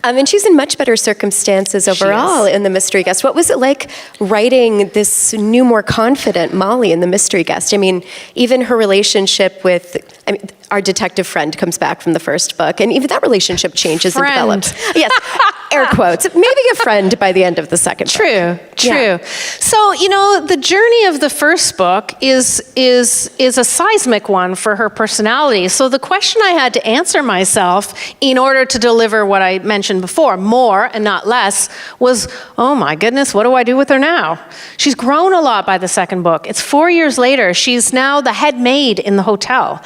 And she's in much better circumstances overall in The Mystery Guest. What was it like writing this new, more confident Molly in The Mystery Guest? I mean, even her relationship with, our detective friend comes back from the first book, and even that relationship changes and develops. Yes, air quotes. Maybe a friend by the end of the second book. True. Yeah. So, the journey of the first book is a seismic one for her personality. So the question I had to answer myself in order to deliver what I mentioned before, more and not less, was, oh my goodness, what do I do with her now? She's grown a lot by the second book. It's 4 years later. She's now the head maid in the hotel.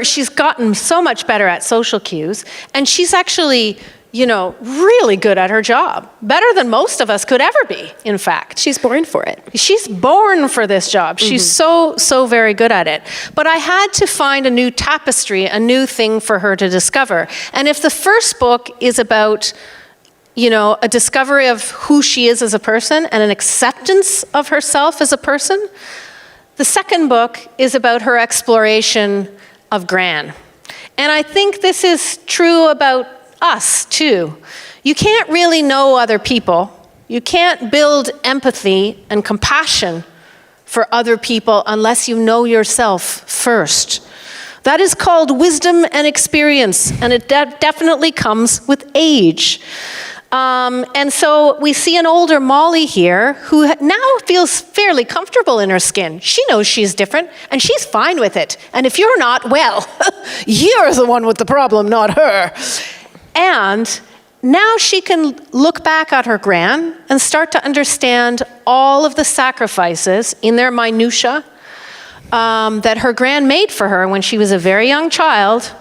She's gotten so much better at social cues, and she's actually, really good at her job. Better than most of us could ever be, in fact. She's born for it. She's born for this job. She's so very good at it. But I had to find a new tapestry, a new thing for her to discover. And if the first book is about, a discovery of who she is as a person and an acceptance of herself as a person, the second book is about her exploration of Gran. And I think this is true about us too. You can't really know other people You can't build empathy and compassion for other people unless you know yourself first. That is called wisdom and experience, and it definitely comes with age. And so we see an older Molly here who now feels fairly comfortable in her skin. She knows she's different, and she's fine with it. And if you're not, well, you're the one with the problem, not her. And now she can look back at her gran and start to understand all of the sacrifices in their minutiae that her gran made for her when she was a very young child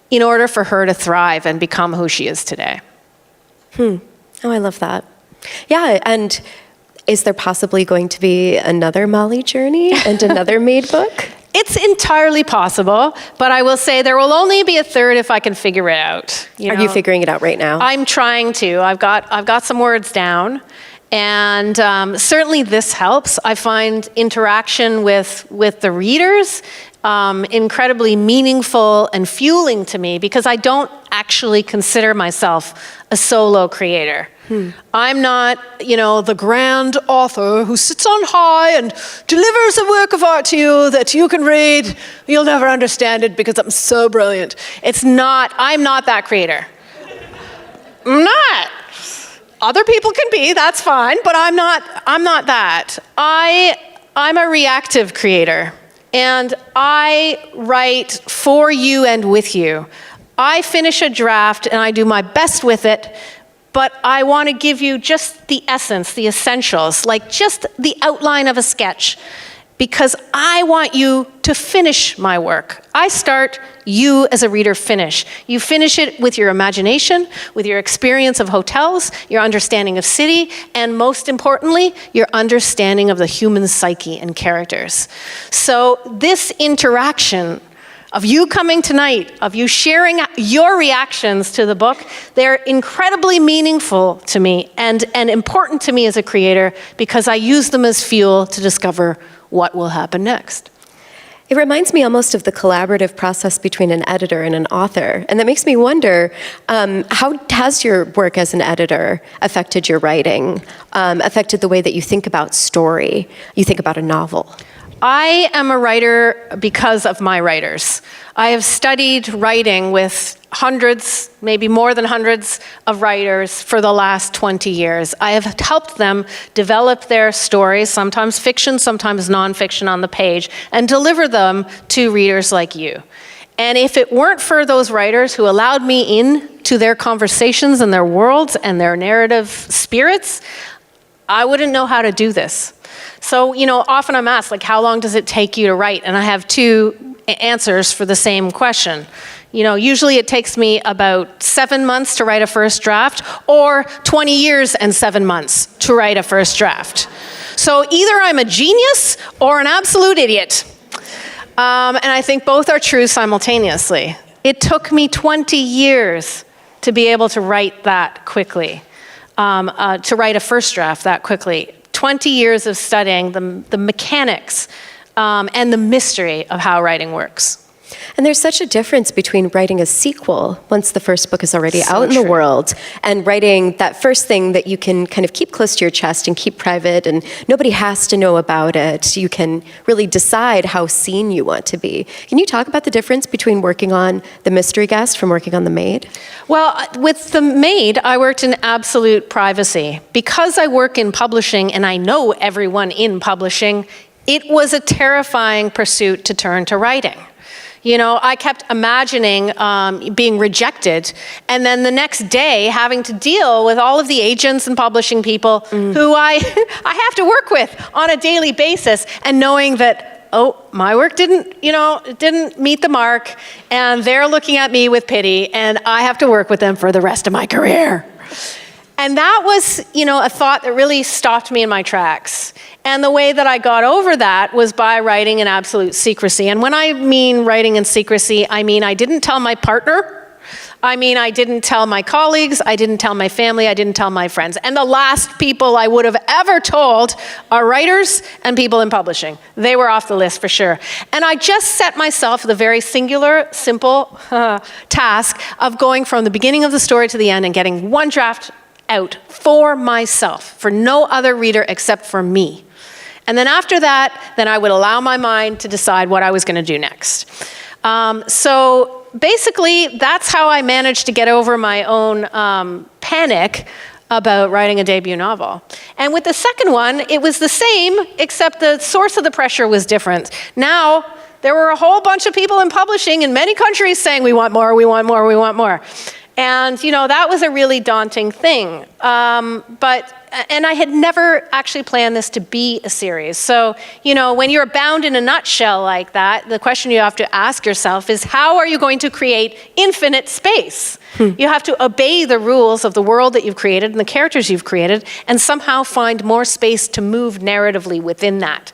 in order for her to thrive and become who she is today. Oh, I love that. Yeah, and is there possibly going to be another Molly journey and another Maid book? It's entirely possible, but I will say there will only be a third if I can figure it out. Are you figuring it out right now? I'm trying to. I've got some words down, and certainly this helps. I find interaction with the readers incredibly meaningful and fueling to me because I don't actually consider myself a solo creator. I'm not, the grand author who sits on high and delivers a work of art to you that you can read. You'll never understand it because I'm so brilliant. I'm not that creator. I'm not. Other people can be, that's fine, but I'm not that. I'm a reactive creator, and I write for you and with you. I finish a draft and I do my best with it, but I want to give you just the essence, the essentials, like just the outline of a sketch, because I want you to finish my work. I start, you as a reader finish. You finish it with your imagination, with your experience of hotels, your understanding of city, and most importantly, your understanding of the human psyche and characters. So this interaction of you coming tonight, of you sharing your reactions to the book, they're incredibly meaningful to me and important to me as a creator because I use them as fuel to discover what will happen next. It reminds me almost of the collaborative process between an editor and an author. And that makes me wonder, how has your work as an editor affected your writing, affected the way that you think about story, you think about a novel? I am a writer because of my writers. I have studied writing with hundreds, maybe more than hundreds of writers for the last 20 years. I have helped them develop their stories, sometimes fiction, sometimes nonfiction on the page, and deliver them to readers like you. And if it weren't for those writers who allowed me in to their conversations and their worlds and their narrative spirits, I wouldn't know how to do this. So, often I'm asked, how long does it take you to write? And I have two answers for the same question. Usually it takes me about 7 months to write a first draft, or 20 years and 7 months to write a first draft. So either I'm a genius or an absolute idiot. And I think both are true simultaneously. It took me 20 years to be able to write that quickly, to write a first draft that quickly. 20 years of studying the mechanics and the mystery of how writing works. And there's such a difference between writing a sequel once the first book is already out in the world and writing that first thing that you can kind of keep close to your chest and keep private and nobody has to know about it. You can really decide how seen you want to be. Can you talk about the difference between working on The Mystery Guest from working on The Maid? Well, with The Maid, I worked in absolute privacy. Because I work in publishing and I know everyone in publishing, it was a terrifying pursuit to turn to writing. I kept imagining being rejected, and then the next day having to deal with all of the agents and publishing people who I have to work with on a daily basis, and knowing that, my work didn't meet the mark, and they're looking at me with pity, and I have to work with them for the rest of my career. And that was, a thought that really stopped me in my tracks. And the way that I got over that was by writing in absolute secrecy. And when I mean writing in secrecy, I mean I didn't tell my partner. I didn't tell my colleagues. I didn't tell my family. I didn't tell my friends. And the last people I would have ever told are writers and people in publishing. They were off the list for sure. And I just set myself the very singular, simple task of going from the beginning of the story to the end and getting one draft out for myself, for no other reader except for me. And then after that, then I would allow my mind to decide what I was going to do next. So basically, that's how I managed to get over my own panic about writing a debut novel. And with the second one, it was the same, except the source of the pressure was different. Now, there were a whole bunch of people in publishing in many countries saying, we want more, we want more, we want more. And, that was a really daunting thing. And I had never actually planned this to be a series. So, when you're bound in a nutshell like that, the question you have to ask yourself is, how are you going to create infinite space? You have to obey the rules of the world that you've created and the characters you've created, and somehow find more space to move narratively within that.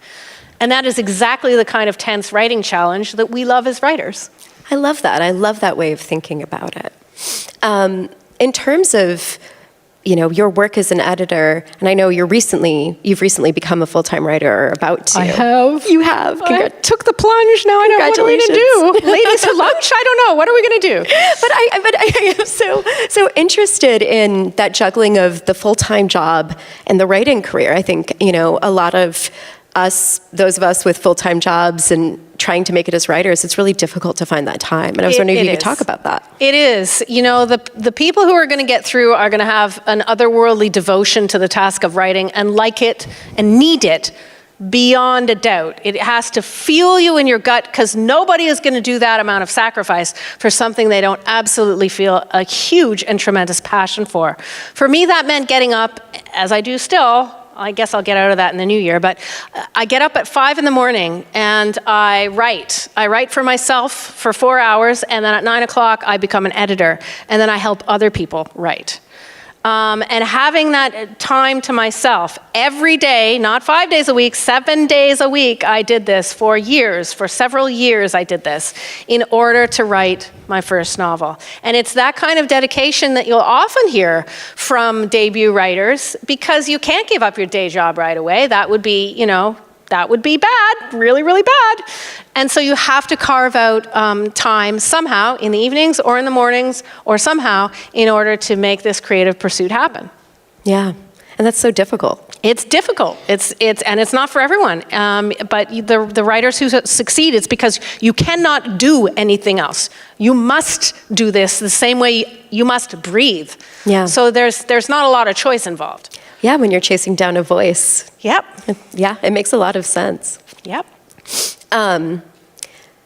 And that is exactly the kind of tense writing challenge that we love as writers. I love that. I love that way of thinking about it. In terms of, your work as an editor, and I know you've recently become a full-time writer, or about to. I have. You have. I took the plunge. Now I know what are we going to do. Ladies for lunch? I don't know. What are we going to do? But I am so interested in that juggling of the full-time job and the writing career. I think, a lot of those of us with full-time jobs and trying to make it as writers, it's really difficult to find that time. And I was wondering if you could talk about that. It is. The people who are going to get through are going to have an otherworldly devotion to the task of writing and like it and need it beyond a doubt. It has to fuel you in your gut, because nobody is going to do that amount of sacrifice for something they don't absolutely feel a huge and tremendous passion for. For me, that meant getting up, as I do still. I guess I'll get out of that in the new year, but I get up at 5 in the morning and I write. I write for myself for 4 hours, and then at 9 o'clock I become an editor, and then I help other people write. And having that time to myself every day, not 5 days a week, 7 days a week, I did this for years. For several years I did this in order to write my first novel. And it's that kind of dedication that you'll often hear from debut writers, because you can't give up your day job right away. That would be, that would be bad, really, really bad. And so you have to carve out time somehow in the evenings or in the mornings or somehow in order to make this creative pursuit happen. Yeah, and that's so difficult. It's difficult. It's not for everyone. But the writers who succeed, it's because you cannot do anything else. You must do this the same way you must breathe. Yeah. So there's not a lot of choice involved. Yeah, when you're chasing down a voice. Yep. Yeah, it makes a lot of sense. Yep.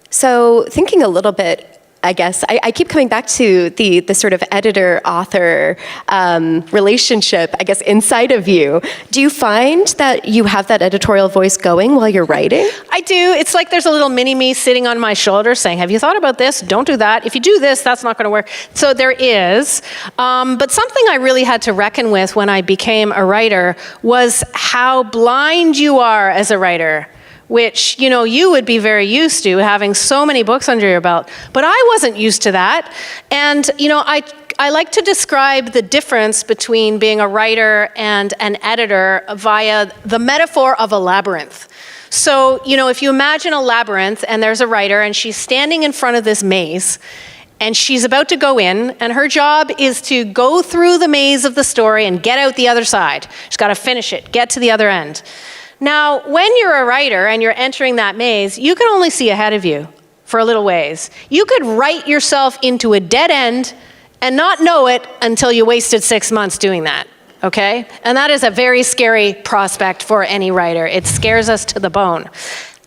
So thinking a little bit, I guess, I keep coming back to the sort of editor-author relationship, I guess, inside of you. Do you find that you have that editorial voice going while you're writing? I do. It's like there's a little mini-me sitting on my shoulder saying, have you thought about this? Don't do that. If you do this, that's not going to work. So there is. But something I really had to reckon with when I became a writer was how blind you are as a writer, which, you would be very used to, having so many books under your belt. But I wasn't used to that. And, I like to describe the difference between being a writer and an editor via the metaphor of a labyrinth. So, if you imagine a labyrinth and there's a writer and she's standing in front of this maze and she's about to go in, and her job is to go through the maze of the story and get out the other side. She's got to finish it, get to the other end. Now, when you're a writer and you're entering that maze, you can only see ahead of you for a little ways. You could write yourself into a dead end and not know it until you wasted 6 months doing that, okay? And that is a very scary prospect for any writer. It scares us to the bone.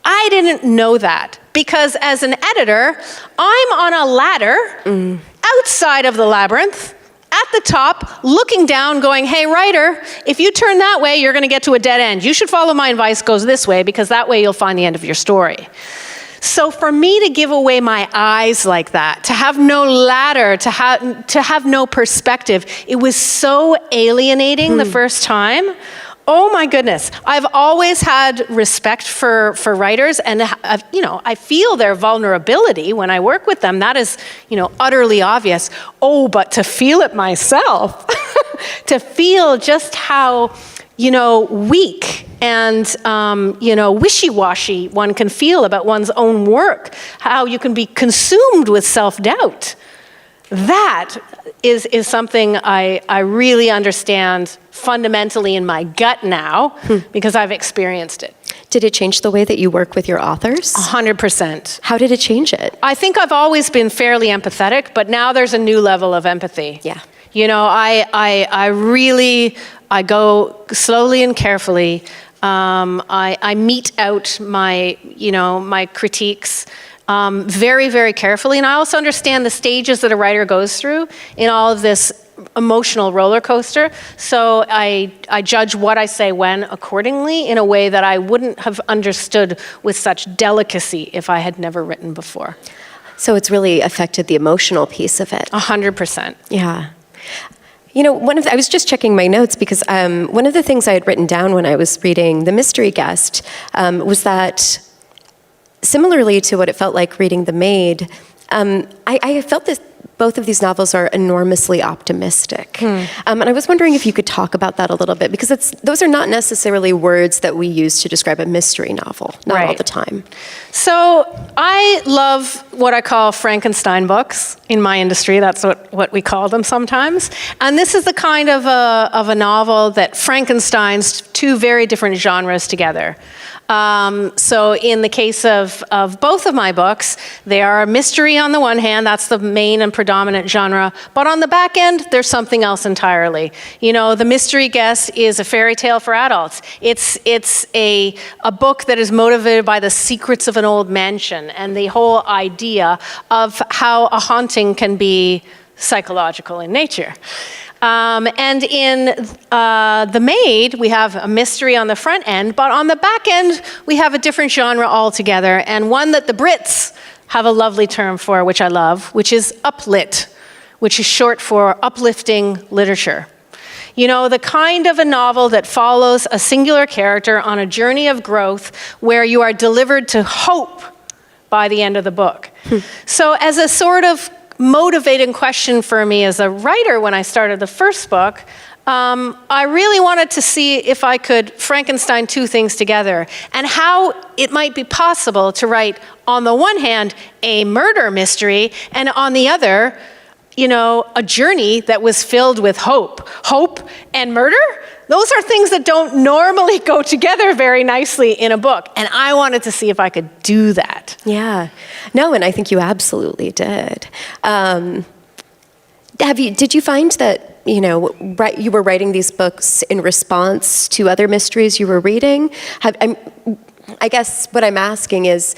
I didn't know that, because as an editor, I'm on a ladder outside of the labyrinth, at the top, looking down, going, hey, writer, if you turn that way, you're going to get to a dead end. You should follow my advice, goes this way, because that way you'll find the end of your story. So for me to give away my eyes like that, to have no ladder, to have no perspective, it was so alienating the first time. Oh my goodness. I've always had respect for writers, and I feel their vulnerability when I work with them. That is, utterly obvious. Oh, but to feel it myself, to feel just how, weak and, wishy-washy one can feel about one's own work, how you can be consumed with self-doubt. That is something I really understand fundamentally in my gut now because I've experienced it. Did it change the way that you work with your authors? 100%. How did it change it? I think I've always been fairly empathetic, but now there's a new level of empathy. Yeah. You know, I really go slowly and carefully. I mete out my critiques very, very carefully. And I also understand the stages that a writer goes through in all of this emotional roller coaster. So I judge what I say when accordingly in a way that I wouldn't have understood with such delicacy if I had never written before. So it's really affected the emotional piece of it. 100%. Yeah. You know, I was just checking my notes because one of the things I had written down when I was reading The Mystery Guest was that similarly to what it felt like reading The Maid, I felt that both of these novels are enormously optimistic. And I was wondering if you could talk about that a little bit, because those are not necessarily words that we use to describe a mystery novel, not all the time. So I love what I call Frankenstein books in my industry. That's what we call them sometimes. And this is the kind of a novel that Frankenstein's two very different genres together. So in the case of both of my books, they are a mystery on the one hand, that's the main and predominant genre, but on the back end, there's something else entirely. You know, The Mystery Guest is a fairy tale for adults. It's a book that is motivated by the secrets of an old mansion and the whole idea of how a haunting can be psychological in nature. And in The Maid, we have a mystery on the front end, but on the back end, we have a different genre altogether, and one that the Brits have a lovely term for, which I love, which is uplit, which is short for uplifting literature. You know, the kind of a novel that follows a singular character on a journey of growth where you are delivered to hope by the end of the book. So as a sort of motivating question for me as a writer when I started the first book, I really wanted to see if I could Frankenstein two things together and how it might be possible to write, on the one hand, a murder mystery, and on the other, you know, a journey that was filled with hope. Hope and murder? Those are things that don't normally go together very nicely in a book. And I wanted to see if I could do that. Yeah. No, and I think you absolutely did. Did you find that, you know, you were writing these books in response to other mysteries you were reading? I guess what I'm asking is,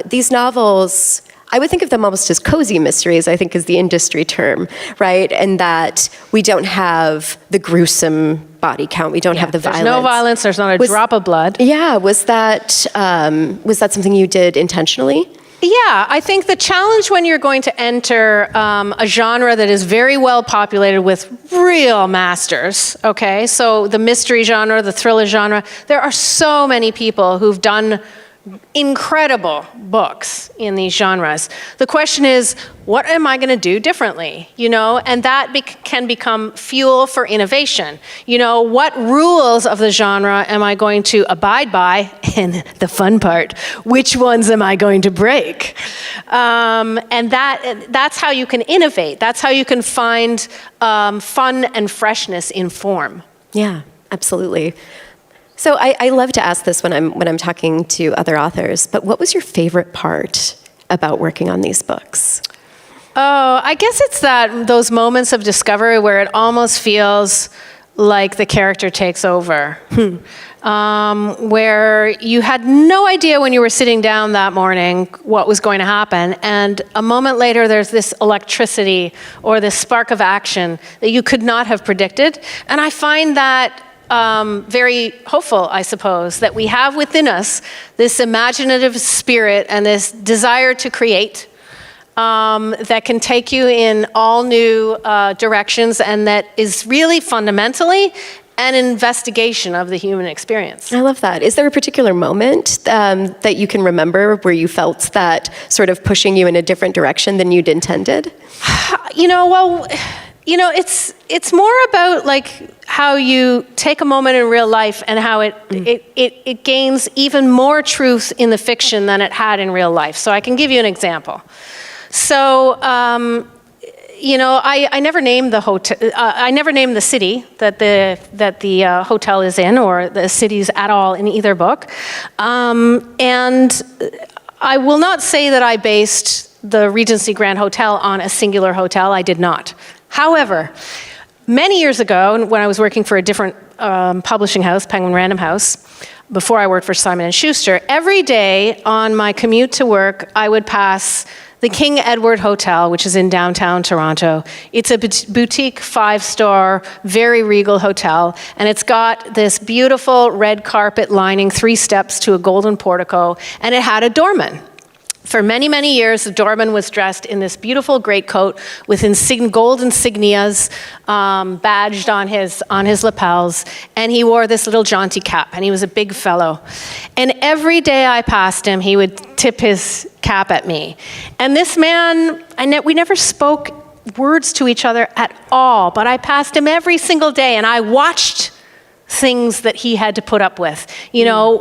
these novels, I would think of them almost as cozy mysteries, I think is the industry term, right? And that we don't have the gruesome body count, we don't have the violence. There's no violence, there's not a drop of blood. Yeah, was that something you did intentionally? Yeah, I think the challenge when you're going to enter a genre that is very well populated with real masters, okay? So the mystery genre, the thriller genre, there are so many people who've done incredible books in these genres. The question is, what am I going to do differently? You know, and that can become fuel for innovation. You know, what rules of the genre am I going to abide by? And the fun part, which ones am I going to break? And that's how you can innovate. That's how you can find fun and freshness in form. Yeah, absolutely. So I love to ask this when I'm talking to other authors, but what was your favorite part about working on these books? Oh, I guess it's those moments of discovery where it almost feels like the character takes over. Where you had no idea when you were sitting down that morning what was going to happen, and a moment later there's this electricity or this spark of action that you could not have predicted. And I find that very hopeful, I suppose, that we have within us this imaginative spirit and this desire to create that can take you in all new directions, and that is really fundamentally an investigation of the human experience. I love that. Is there a particular moment that you can remember where you felt that sort of pushing you in a different direction than you'd intended? It's more about like how you take a moment in real life and how it gains even more truth in the fiction than it had in real life. So I can give you an example. So, I never named the hotel. I never named the city that the hotel is in, or the cities at all in either book. And I will not say that I based the Regency Grand Hotel on a singular hotel. I did not. However, many years ago, when I was working for a different publishing house, Penguin Random House, before I worked for Simon & Schuster, every day on my commute to work, I would pass the King Edward Hotel, which is in downtown Toronto. It's a boutique 5-star, very regal hotel, and it's got this beautiful red carpet lining 3 steps to a golden portico, and it had a doorman. For many, many years, the doorman was dressed in this beautiful greatcoat with gold insignias badged on his lapels, and he wore this little jaunty cap, and he was a big fellow. And every day I passed him, he would tip his cap at me. And this man, we never spoke words to each other at all, but I passed him every single day, and I watched things that he had to put up with.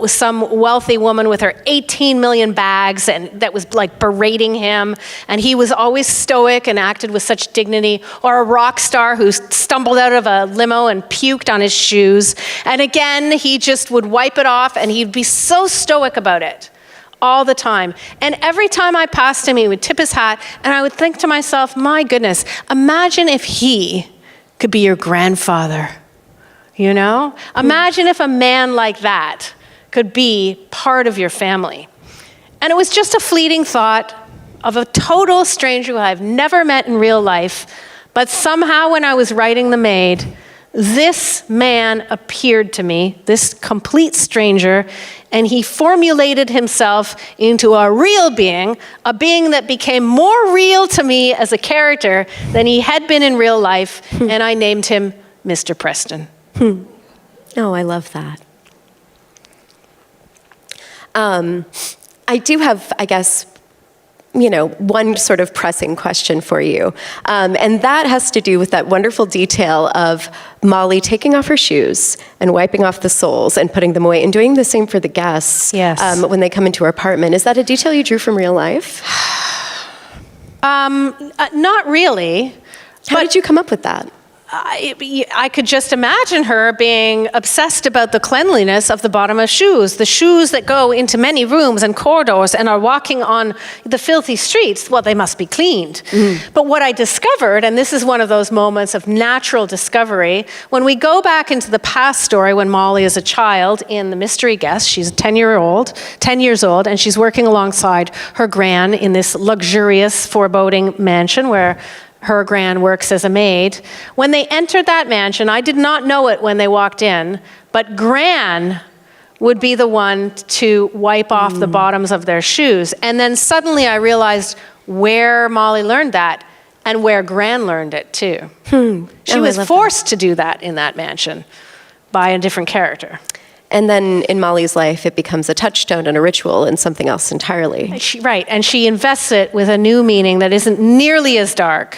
Some wealthy woman with her 18 million bags and that was like berating him, and he was always stoic and acted with such dignity. Or a rock star who stumbled out of a limo and puked on his shoes. And again, he just would wipe it off, and he'd be so stoic about it all the time. And every time I passed him, he would tip his hat, and I would think to myself, my goodness, imagine if he could be your grandfather. Imagine if a man like that could be part of your family. And it was just a fleeting thought of a total stranger who I've never met in real life, but somehow when I was writing The Maid, this man appeared to me, this complete stranger, and he formulated himself into a real being, a being that became more real to me as a character than he had been in real life, and I named him Mr. Preston. Oh, I love that. I do have, I guess, one sort of pressing question for you. And that has to do with that wonderful detail of Molly taking off her shoes and wiping off the soles and putting them away and doing the same for the guests when they come into her apartment. Is that a detail you drew from real life? Not really. How did you come up with that? I could just imagine her being obsessed about the cleanliness of the bottom of shoes, the shoes that go into many rooms and corridors and are walking on the filthy streets. Well, they must be cleaned. But what I discovered, and this is one of those moments of natural discovery, when we go back into the past story when Molly is a child in The Mystery Guest, she's 10 years old, and she's working alongside her gran in this luxurious, foreboding mansion where her gran works as a maid. When they entered that mansion, I did not know it when they walked in, but gran would be the one to wipe off the bottoms of their shoes. And then suddenly I realized where Molly learned that and where gran learned it too. She was forced to do that in that mansion by a different character. And then in Molly's life, it becomes a touchstone and a ritual and something else entirely. Right, and she invests it with a new meaning that isn't nearly as dark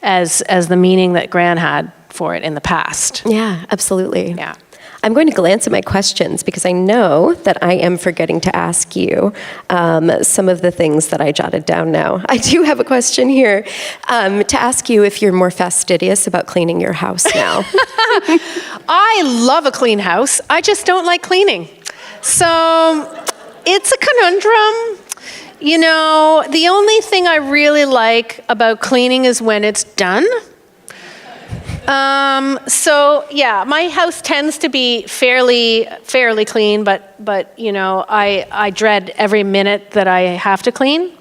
as the meaning that Gran had for it in the past. Yeah, absolutely. Yeah. I'm going to glance at my questions because I know that I am forgetting to ask you some of the things that I jotted down now. I do have a question here to ask you if you're more fastidious about cleaning your house now. I love a clean house. I just don't like cleaning. So it's a conundrum. The only thing I really like about cleaning is when it's done. So yeah, my house tends to be fairly clean, but I dread every minute that I have to clean.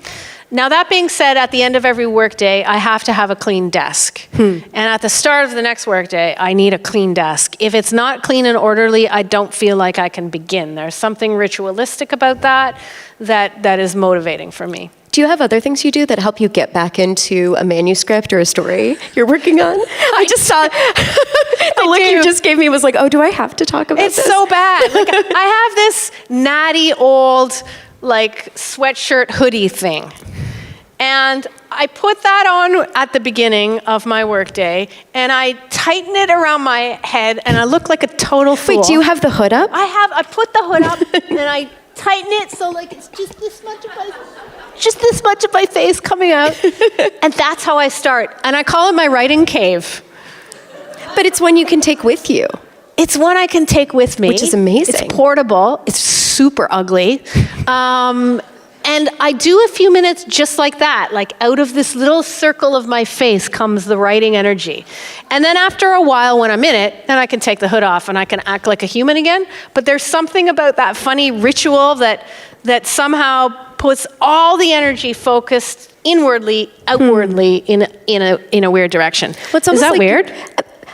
Now that being said, at the end of every workday, I have to have a clean desk. And at the start of the next workday, I need a clean desk. If it's not clean and orderly, I don't feel like I can begin. There's something ritualistic about that is motivating for me. Do you have other things you do that help you get back into a manuscript or a story you're working on? I just saw the look you just gave me was like, oh, do I have to talk about this? It's so bad. Like, I have this natty old sweatshirt hoodie thing. And I put that on at the beginning of my workday, and I tighten it around my head, and I look like a total fool. Wait, do you have the hood up? I put the hood up, and I tighten it so it's just this much of just this much of my face coming out. And that's how I start. And I call it my writing cave. But it's one you can take with you. It's one I can take with me. Which is amazing. It's portable. It's super ugly. And I do a few minutes just like that. Like out of this little circle of my face comes the writing energy. And then after a while when I'm in it, then I can take the hood off and I can act like a human again. But there's something about that funny ritual that somehow puts all the energy focused inwardly, outwardly in a weird direction. Well, is that weird?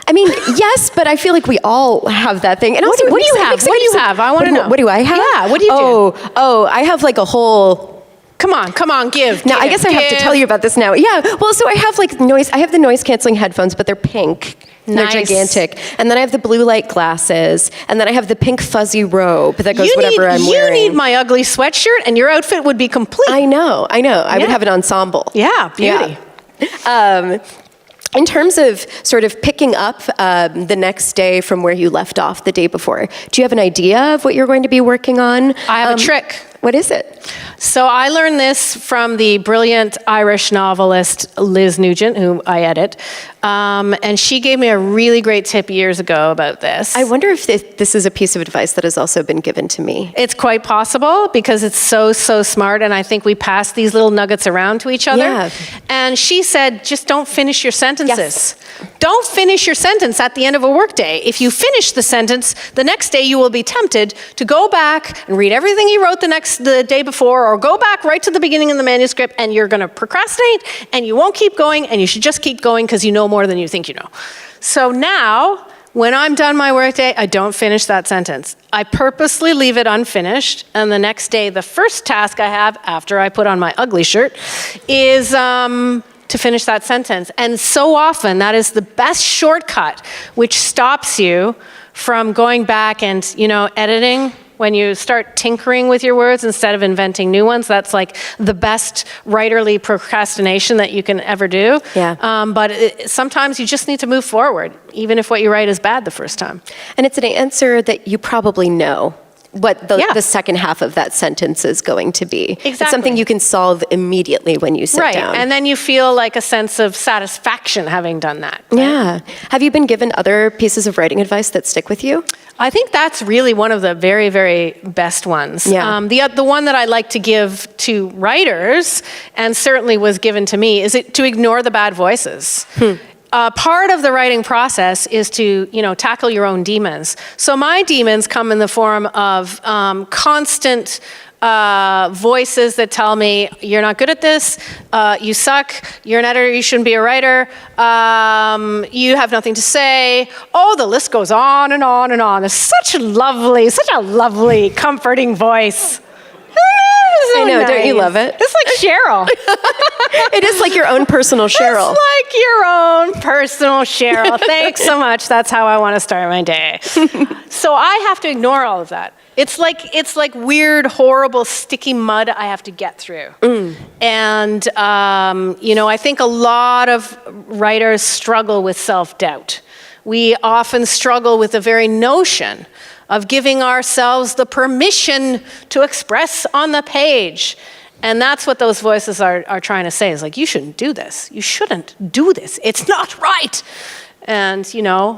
I mean, yes, but I feel like we all have that thing. And what do you have? What do you have? I want to know. What do I have? Yeah, what do you do? Oh, I have like a whole... Come on, give. Now, I guess I have to tell you about this now. Yeah, well, so I have like I have the noise-canceling headphones, but they're pink. Nice. They're gigantic. And then I have the blue light glasses. And then I have the pink fuzzy robe that goes whatever I'm wearing. You need my ugly sweatshirt, and your outfit would be complete. I know. I would have an ensemble. Yeah, beauty. Yeah. In terms of sort of picking up the next day from where you left off the day before, do you have an idea of what you're going to be working on? I have a trick. What is it? So I learned this from the brilliant Irish novelist Liz Nugent, who I edit. And she gave me a really great tip years ago about this. I wonder if this is a piece of advice that has also been given to me. It's quite possible because it's so smart, and I think we pass these little nuggets around to each other. Yeah. And she said, just don't finish your sentences. Yes. Don't finish your sentence at the end of a workday. If you finish the sentence, the next day you will be tempted to go back and read everything you wrote the day before, or go back right to the beginning of the manuscript, and you're going to procrastinate, and you won't keep going, and you should just keep going because you know more than you think you know. So now, when I'm done my workday, I don't finish that sentence. I purposely leave it unfinished, and the next day, the first task I have after I put on my ugly shirt is to finish that sentence. And so often, that is the best shortcut, which stops you from going back and, editing. When you start tinkering with your words instead of inventing new ones, that's like the best writerly procrastination that you can ever do. Yeah. But sometimes you just need to move forward, even if what you write is bad the first time. And it's an answer that you probably know what the second half of that sentence is going to be. Exactly. It's something you can solve immediately when you sit down. Right, and then you feel like a sense of satisfaction having done that. Right? Yeah. Have you been given other pieces of writing advice that stick with you? I think that's really one of the very, very best ones. Yeah. The one that I like to give to writers, and certainly was given to me, is to ignore the bad voices. Part of the writing process is to, tackle your own demons. So my demons come in the form of constant voices that tell me, you're not good at this, you suck, you're an editor, you shouldn't be a writer, you have nothing to say. Oh, the list goes on and on and on. There's such a lovely, comforting voice. So I know, nice. Don't you love it? It's like Cheryl. It is like your own personal Cheryl. It's like your own personal Cheryl. Thanks so much. That's how I want to start my day. So I have to ignore all of that. It's like weird, horrible, sticky mud I have to get through. And, I think a lot of writers struggle with self-doubt. We often struggle with the very notion of giving ourselves the permission to express on the page. And that's what those voices are trying to say, is like, you shouldn't do this. You shouldn't do this. It's not right. And,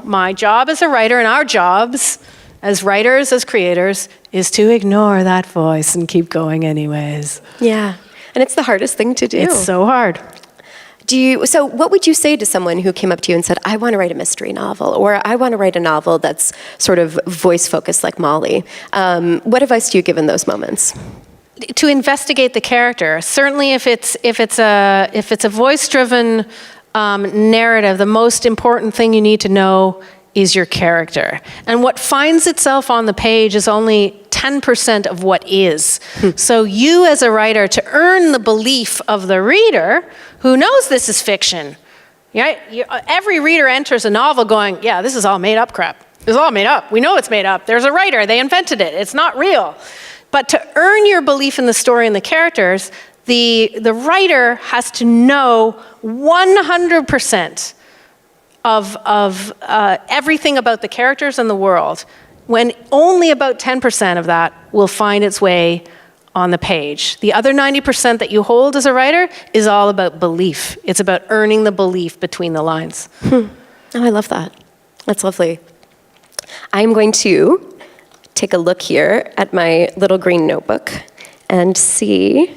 my job as a writer, and our jobs as writers, as creators, is to ignore that voice and keep going anyways. Yeah, and it's the hardest thing to do. It's so hard. So what would you say to someone who came up to you and said, I want to write a mystery novel, or I want to write a novel that's sort of voice-focused like Molly? What advice do you give in those moments? To investigate the character. Certainly if it's a voice-driven narrative, the most important thing you need to know is your character. And what finds itself on the page is only 10% of what is. So you as a writer, to earn the belief of the reader who knows this is fiction, right? Every reader enters a novel going, yeah, this is all made up crap. It's all made up. We know it's made up. There's a writer. They invented it. It's not real. But to earn your belief in the story and the characters, the writer has to know 100% of everything about the characters and the world, when only about 10% of that will find its way on the page. The other 90% that you hold as a writer is all about belief. It's about earning the belief between the lines. Oh, I love that. That's lovely. I'm going to take a look here at my little green notebook and see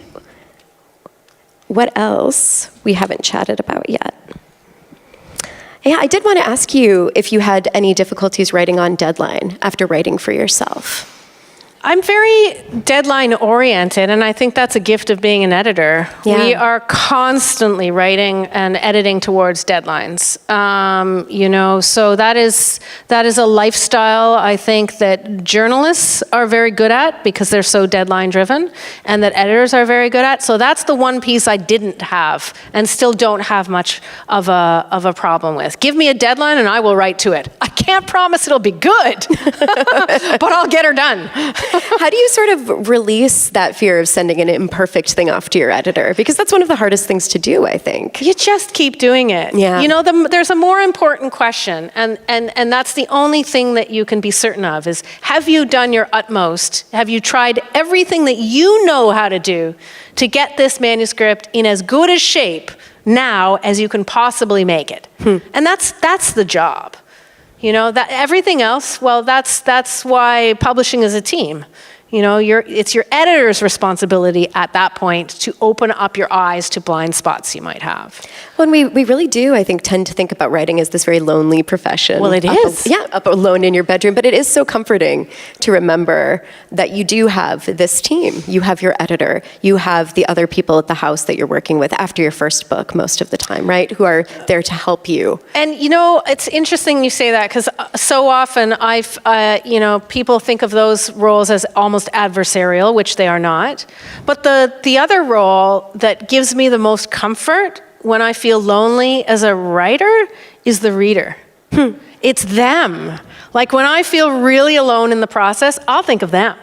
what else we haven't chatted about yet. Yeah, I did want to ask you if you had any difficulties writing on deadline after writing for yourself. I'm very deadline oriented, and I think that's a gift of being an editor. Yeah. We are constantly writing and editing towards deadlines. So that is a lifestyle I think that journalists are very good at because they're so deadline driven, and that editors are very good at. So that's the one piece I didn't have and still don't have much of a problem with. Give me a deadline and I will write to it. I can't promise it'll be good, but I'll get her done. How do you sort of release that fear of sending an imperfect thing off to your editor? Because that's one of the hardest things to do, I think. You just keep doing it. Yeah. There's a more important question, and that's the only thing that you can be certain of is, have you done your utmost? Have you tried everything that you know how to do to get this manuscript in as good a shape now as you can possibly make it? And that's the job. That everything else, well, that's why publishing is a team. It's your editor's responsibility at that point to open up your eyes to blind spots you might have. Well, and we really do, I think, tend to think about writing as this very lonely profession. Well, it is. Up alone in your bedroom. But it is so comforting to remember that you do have this team. You have your editor. You have the other people at the house that you're working with after your first book most of the time, right? Who are there to help you. And, it's interesting you say that because so often people think of those roles as almost adversarial, which they are not. But the other role that gives me the most comfort when I feel lonely as a writer is the reader. It's them. Like when I feel really alone in the process, I'll think of them.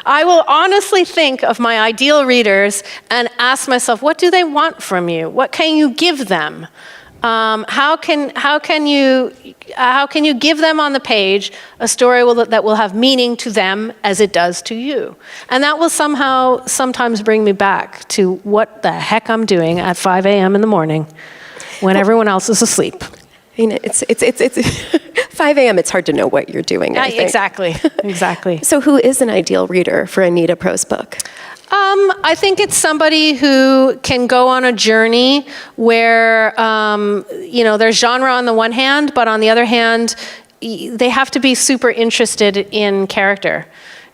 I will honestly think of my ideal readers and ask myself, what do they want from you? What can you give them? How can you give them on the page a story that will have meaning to them as it does to you? And that will sometimes bring me back to what the heck I'm doing at 5 a.m. in the morning when everyone else is asleep. I mean, it's 5 a.m. It's hard to know what you're doing. I think. Exactly. So, who is an ideal reader for a Nita Prose book? I think it's somebody who can go on a journey where, there's genre on the one hand, but on the other hand, they have to be super interested in character.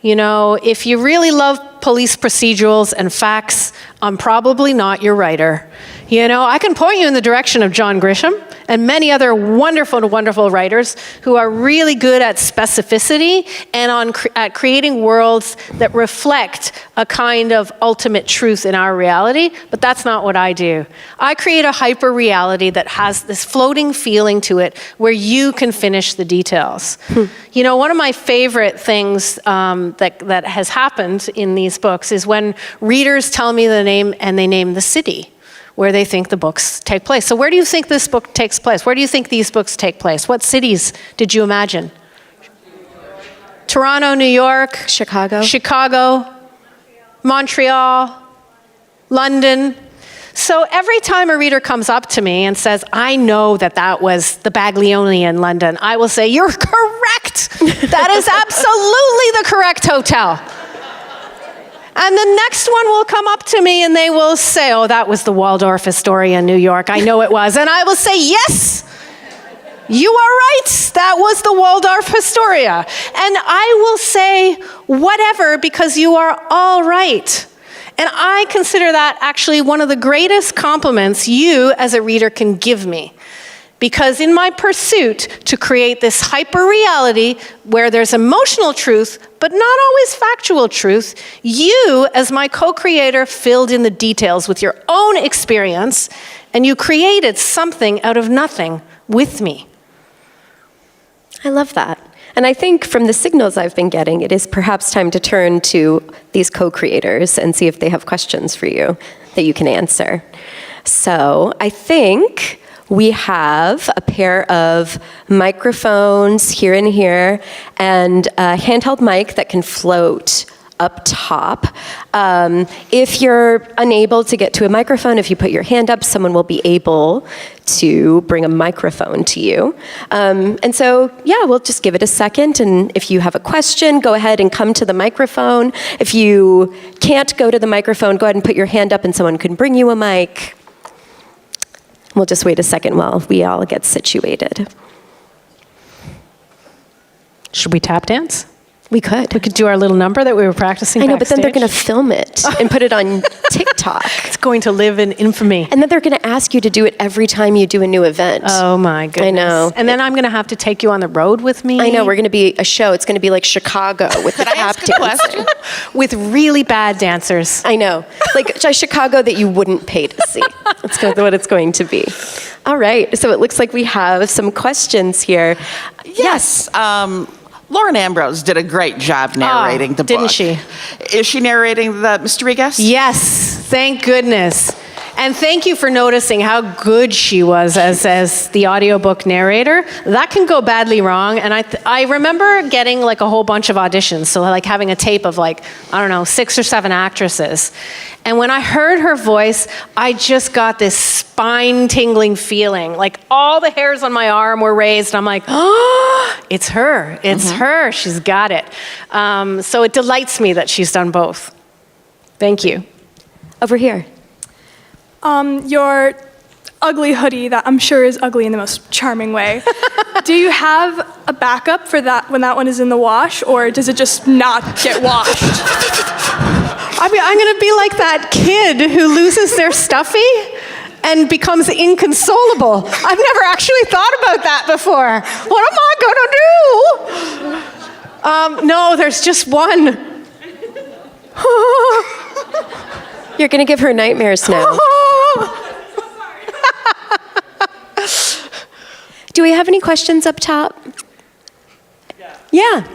If you really love police procedurals and facts, I'm probably not your writer. I can point you in the direction of John Grisham and many other wonderful, wonderful writers who are really good at specificity and at creating worlds that reflect a kind of ultimate truth in our reality, but that's not what I do. I create a hyper reality that has this floating feeling to it where you can finish the details. One of my favorite things that has happened in these books is when readers tell me the name and they name the city where they think the books take place. So where do you think this book takes place? Where do you think these books take place? What cities did you imagine? Toronto, New York. Chicago. Montreal. London. So every time a reader comes up to me and says, I know that was the Baglioni in London, I will say, you're correct. That is absolutely the correct hotel. And the next one will come up to me and they will say, oh, that was the Waldorf Astoria in New York. I know it was. And I will say, yes, you are right. That was the Waldorf Astoria. And I will say, whatever, because you are all right. And I consider that actually one of the greatest compliments you as a reader can give me. Because in my pursuit to create this hyper-reality where there's emotional truth, but not always factual truth, you, as my co-creator, filled in the details with your own experience, and you created something out of nothing with me. I love that. And I think from the signals I've been getting, it is perhaps time to turn to these co-creators and see if they have questions for you that you can answer. So I think we have a pair of microphones here and here, and a handheld mic that can float up top. If you're unable to get to a microphone, if you put your hand up, someone will be able to bring a microphone to you. And so, yeah, we'll just give it a second. And if you have a question, go ahead and come to the microphone. If you can't go to the microphone, go ahead and put your hand up and someone can bring you a mic. We'll just wait a second while we all get situated. Should we tap dance? We could. We could do our little number that we were practicing I know, but then they're backstage. going to film it and put it on TikTok. It's going to live in infamy. And then they're going to ask you to do it every time you do a new event. Oh my goodness. I know. And then I'm going to have to take you on the road with me. I know, we're going to be a show. It's going to be like Chicago with the tap dancing. With really bad dancers. I know. Like a Chicago that you wouldn't pay to see. That's what it's going to be. All right. So it looks like we have some questions here. Yes. Lauren Ambrose did a great job narrating the book. Didn't she? Is she narrating the mystery guest? Yes, thank goodness. And thank you for noticing how good she was as the audiobook narrator. That can go badly wrong. And I remember getting like a whole bunch of auditions. So like having a tape of like, I don't know, 6 or 7 actresses. And when I heard her voice, I just got this spine-tingling feeling. Like all the hairs on my arm were raised. I'm like, oh, it's her. It's her. She's got it. So it delights me that she's done both. Thank you. Over here. Your ugly hoodie that I'm sure is ugly in the most charming way. Do you have a backup for that when that one is in the wash, or does it just not get washed? I mean, I'm going to be like that kid who loses their stuffy and becomes inconsolable. I've never actually thought about that before. What am I going to do? No, there's just one. You're going to give her nightmares now. Do we have any questions up top? Yeah.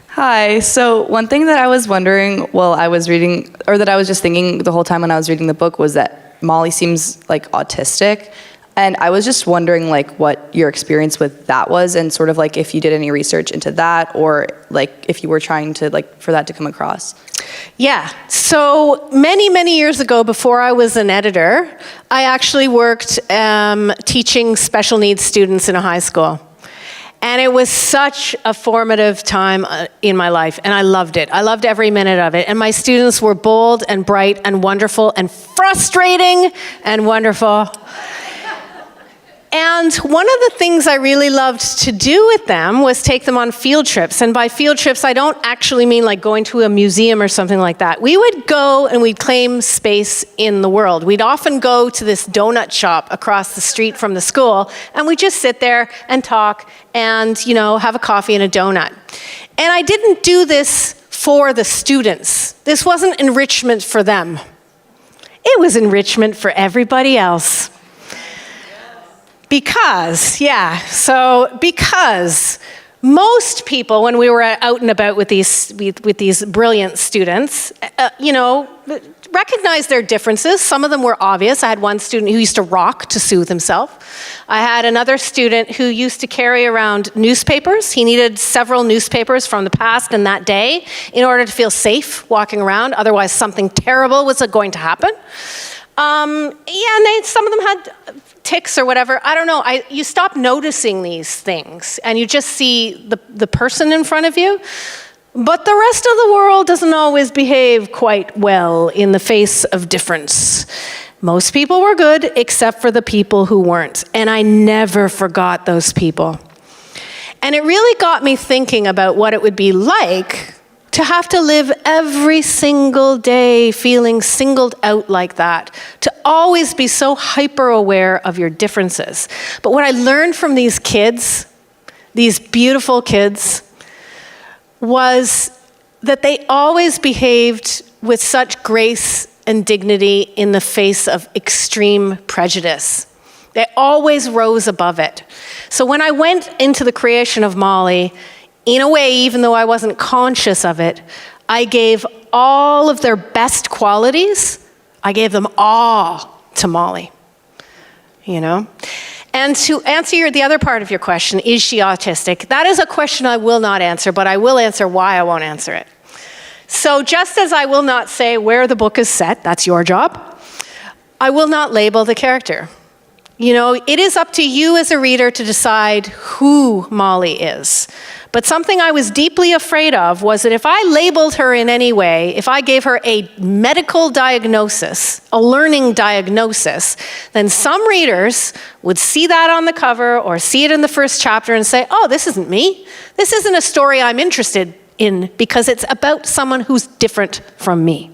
Hi. So one thing that I was wondering while I was reading, or that I was just thinking the whole time when I was reading the book, was that Molly seems like autistic. And I was just wondering like what your experience with that was, and sort of like if you did any research into that, or like if you were trying to like for that to come across. Yeah, so many years ago, before I was an editor, I actually worked teaching special needs students in a high school. And it was such a formative time in my life, and I loved it. I loved every minute of it. And my students were bold and bright and wonderful and frustrating and wonderful. And one of the things I really loved to do with them was take them on field trips. And by field trips, I don't actually mean like going to a museum or something like that. We would go and we'd claim space in the world. We'd often go to this donut shop across the street from the school, and we'd just sit there and talk and, you know, have a coffee and a donut. And I didn't do this for the students. This wasn't enrichment for them. It was enrichment for everybody else. Because most people, when we were out and about with these brilliant students, recognized their differences. Some of them were obvious. I had one student who used to rock to soothe himself. I had another student who used to carry around newspapers. He needed several newspapers from the past and that day in order to feel safe walking around. Otherwise, something terrible was going to happen. And some of them had tics or whatever. I don't know. You stop noticing these things and you just see the person in front of you. But the rest of the world doesn't always behave quite well in the face of difference. Most people were good except for the people who weren't. And I never forgot those people. And it really got me thinking about what it would be like to have to live every single day feeling singled out like that, to always be so hyper aware of your differences. But what I learned from these kids, these beautiful kids, was that they always behaved with such grace and dignity in the face of extreme prejudice. They always rose above it. So when I went into the creation of Molly, in a way, even though I wasn't conscious of it, I gave all of their best qualities, I gave them all to Molly, you know? And to answer the other part of your question, is she autistic? That is a question I will not answer, but I will answer why I won't answer it. So just as I will not say where the book is set, that's your job, I will not label the character. You know, it is up to you as a reader to decide who Molly is. But something I was deeply afraid of was that if I labeled her in any way, if I gave her a medical diagnosis, a learning diagnosis, then some readers would see that on the cover or see it in the first chapter and say, oh, this isn't me. This isn't a story I'm interested in because it's about someone who's different from me.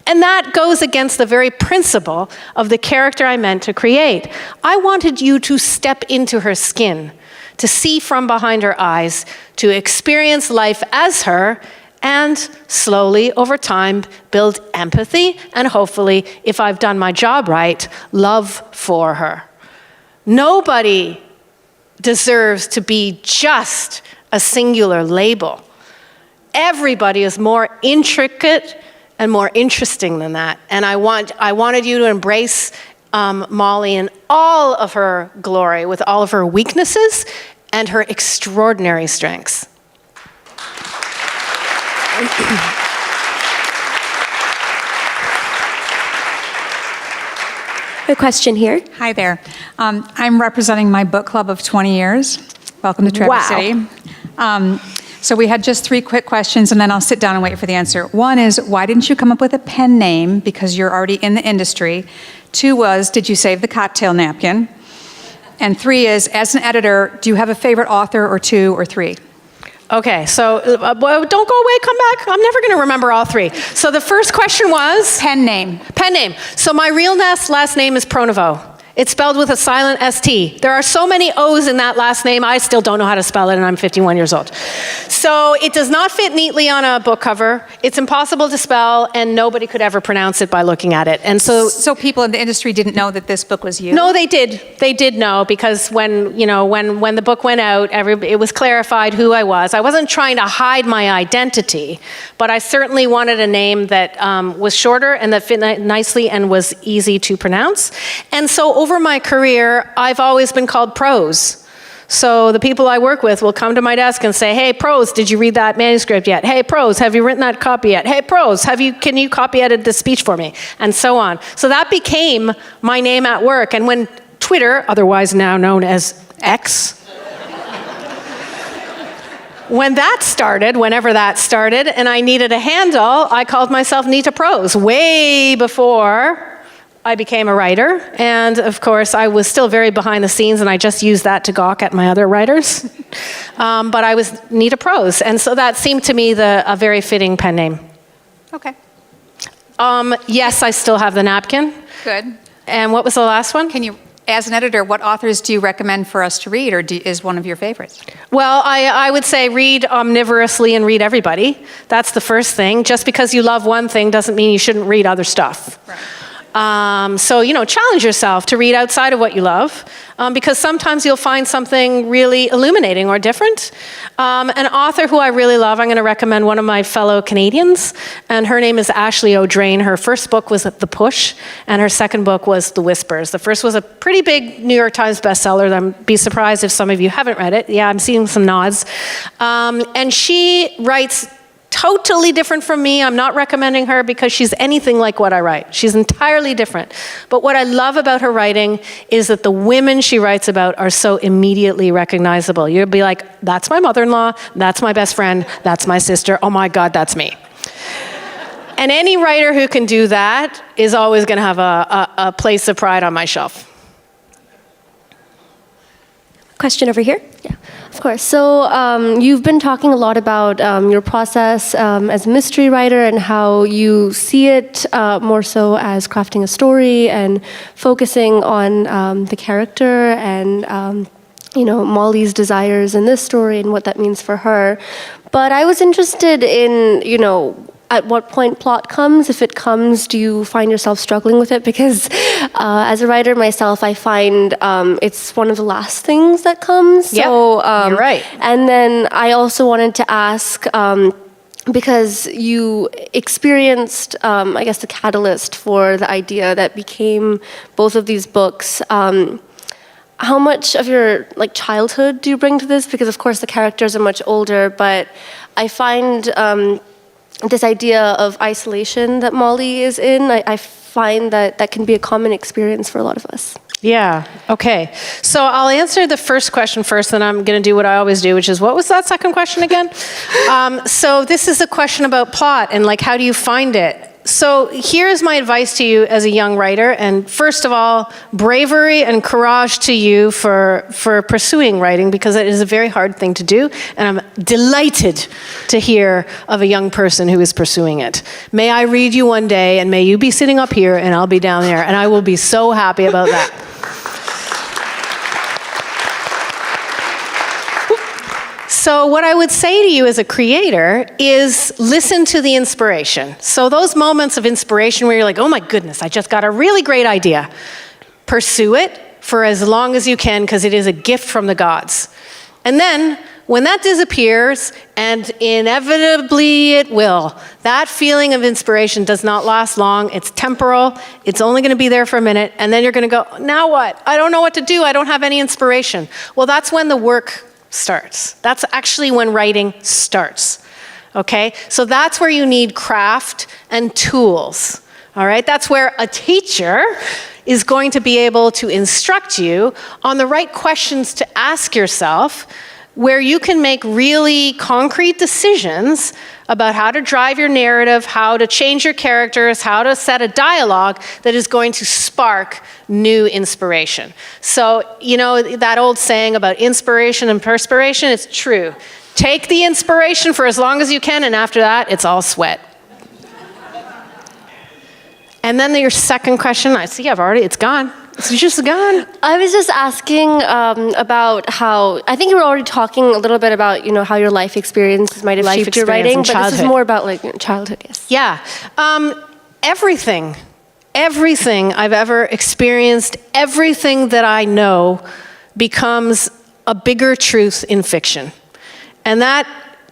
And that goes against the very principle of the character I meant to create. I wanted you to step into her skin, to see from behind her eyes, to experience life as her, and slowly, over time, build empathy and hopefully, if I've done my job right, love for her. Nobody deserves to be just a singular label. Everybody is more intricate and more interesting than that. And I wanted you to embrace Molly in all of her glory, with all of her weaknesses and her extraordinary strengths. A question here. Hi there. I'm representing my book club of 20 years. Welcome to Traverse City. So we had just 3 quick questions, and then I'll sit down and wait for the answer. 1 is, why didn't you come up with a pen name because you're already in the industry? 2 was, did you save the cocktail napkin? And 3 is, as an editor, do you have a favorite author or 2 or 3? Okay, so don't go away, come back. I'm never going to remember all 3. So the first question was? Pen name. Pen name. So my real last name is Pronovost. It's spelled with a silent ST. There are so many O's in that last name, I still don't know how to spell it, and I'm 51 years old. So it does not fit neatly on a book cover. It's impossible to spell, and nobody could ever pronounce it by looking at it. And so people in the industry didn't know that this book was you? No, they did. They did know, because when the book went out, it was clarified who I was. I wasn't trying to hide my identity, but I certainly wanted a name that was shorter and that fit nicely and was easy to pronounce. And so over my career, I've always been called Prose. So the people I work with will come to my desk and say, hey, Prose, did you read that manuscript yet? Hey, Prose, have you written that copy yet? Hey, Prose, can you copy edit this speech for me? And so on. So that became my name at work. And when Twitter, otherwise now known as X, whenever that started, and I needed a handle, I called myself Nita Prose, way before I became a writer. And of course, I was still very behind the scenes, and I just used that to gawk at my other writers. But I was Nita Prose, and so that seemed to me a very fitting pen name. Okay. Yes, I still have the napkin. Good. And what was the last one? Can you, as an editor, what authors do you recommend for us to read, or is one of your favorites? Well, I would say read omnivorously and read everybody. That's the first thing. Just because you love one thing doesn't mean you shouldn't read other stuff. Right. So, challenge yourself to read outside of what you love, because sometimes you'll find something really illuminating or different. An author who I really love, I'm going to recommend one of my fellow Canadians, and her name is Ashley O'Drain. Her first book was The Push, and her second book was The Whispers. The first was a pretty big New York Times bestseller. I'd be surprised if some of you haven't read it. Yeah, I'm seeing some nods. And she writes totally different from me. I'm not recommending her because she's anything like what I write. She's entirely different. But what I love about her writing is that the women she writes about are so immediately recognizable. You'll be like, that's my mother-in-law, that's my best friend, that's my sister, oh my God, that's me. And any writer who can do that is always going to have a place of pride on my shelf. Question over here. Yeah, of course. So you've been talking a lot about your process as a mystery writer and how you see it more so as crafting a story and focusing on the character and Molly's desires in this story and what that means for her. But I was interested in, at what point plot comes. If it comes, do you find yourself struggling with it? Because as a writer myself, I find it's one of the last things that comes. Yep, So, you're right. And then I also wanted to ask, because you experienced, I guess, the catalyst for the idea that became both of these books. How much of your childhood do you bring to this? Because of course the characters are much older, but I find this idea of isolation that Molly is in. I find that can be a common experience for a lot of us. Yeah, okay. So I'll answer the first question first, then I'm going to do what I always do, which is, what was that second question again? So this is a question about plot and like, how do you find it? So here's my advice to you as a young writer. And first of all, bravery and courage to you for pursuing writing, because it is a very hard thing to do. And I'm delighted to hear of a young person who is pursuing it. May I read you one day, and may you be sitting up here and I'll be down there, and I will be so happy about that. So what I would say to you as a creator is listen to the inspiration. So those moments of inspiration where you're like, oh my goodness, I just got a really great idea. Pursue it for as long as you can, because it is a gift from the gods. And then when that disappears, and inevitably it will, that feeling of inspiration does not last long. It's temporal. It's only going to be there for a minute. And then you're going to go, now what? I don't know what to do. I don't have any inspiration. Well, that's when the work starts. That's actually when writing starts, okay? So that's where you need craft and tools, all right? That's where a teacher is going to be able to instruct you on the right questions to ask yourself, where you can make really concrete decisions about how to drive your narrative, how to change your characters, how to set a dialogue that is going to spark new inspiration. So, you know, that old saying about inspiration and perspiration, it's true. Take the inspiration for as long as you can, and after that, it's all sweat. And then your second question, I see it's gone. It's just gone. I was just asking about how, I think you were already talking a little bit about, you know, how your life experiences might have shaped your writing, but this is more about like childhood, yes. Yeah. Everything I've ever experienced, everything that I know becomes a bigger truth in fiction. And that,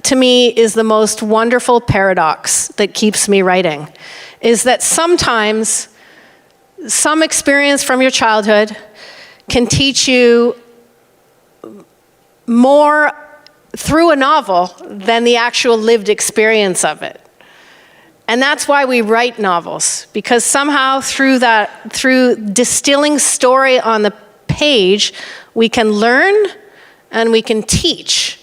to me, is the most wonderful paradox that keeps me writing, is that sometimes some experience from your childhood can teach you more through a novel than the actual lived experience of it. And that's why we write novels, because somehow through distilling story on the page, we can learn and we can teach,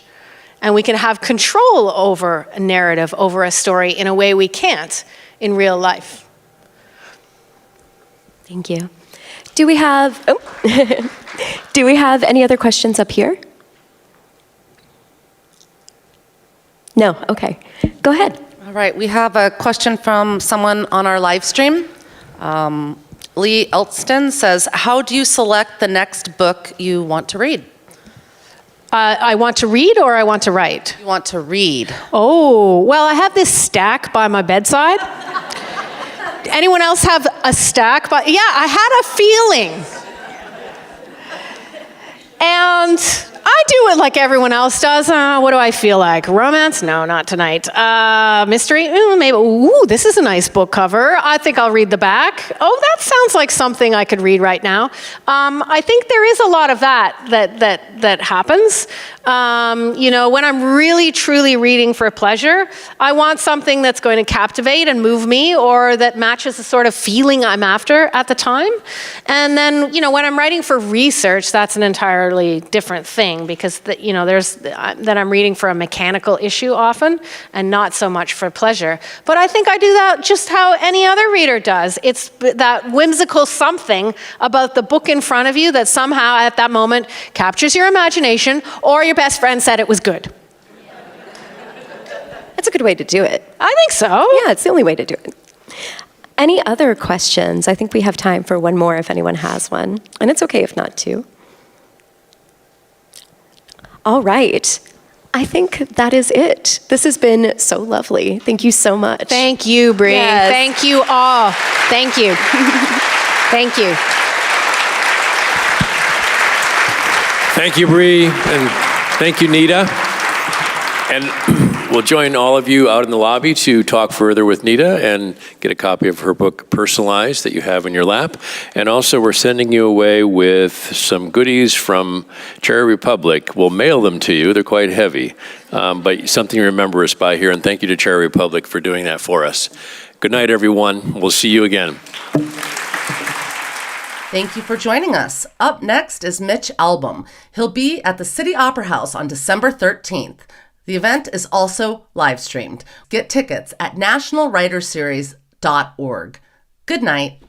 and we can have control over a narrative, over a story in a way we can't in real life. Thank you. Do we have any other questions up here? No, okay. Go ahead. All right, we have a question from someone on our live stream. Lee Elston says, how do you select the next book you want to read? I want to read, or I want to write? You want to read. Oh, well, I have this stack by my bedside. Anyone else have a stack? But yeah, I had a feeling. And I do it like everyone else does. What do I feel like? Romance? No, not tonight. Mystery? Maybe. Ooh, this is a nice book cover. I think I'll read the back. Oh, that sounds like something I could read right now. I think there is a lot of that happens. You know, when I'm really, truly reading for pleasure, I want something that's going to captivate and move me, or that matches the sort of feeling I'm after at the time. And then, you know, when I'm writing for research, that's an entirely different thing, because you know, there's that I'm reading for a mechanical issue often, and not so much for pleasure. But I think I do that just how any other reader does. It's that whimsical something about the book in front of you that somehow at that moment captures your imagination, or your best friend said it was good. That's a good way to do it. I think so. Yeah, it's the only way to do it. Any other questions? I think we have time for one more if anyone has one. And it's okay if not two. All right. I think that is it. This has been so lovely. Thank you so much. Thank you, Bree. Yes. Thank you all. Thank you. Thank you. Thank you, Bree, and thank you, Nita. And We'll join all of you out in the lobby to talk further with Nita and get a copy of her book, Personalized, that you have in your lap. And also, we're sending you away with some goodies from Cherry Republic. We'll mail them to you. They're quite heavy, but something to remember us by here. And thank you to Cherry Republic for doing that for us. Good night, everyone. We'll see you again. Thank you for joining us. Up next is Mitch Albom. He'll be at the City Opera House on December 13th. The event is also live streamed. Get tickets at nationalwriterseries.org. Good night.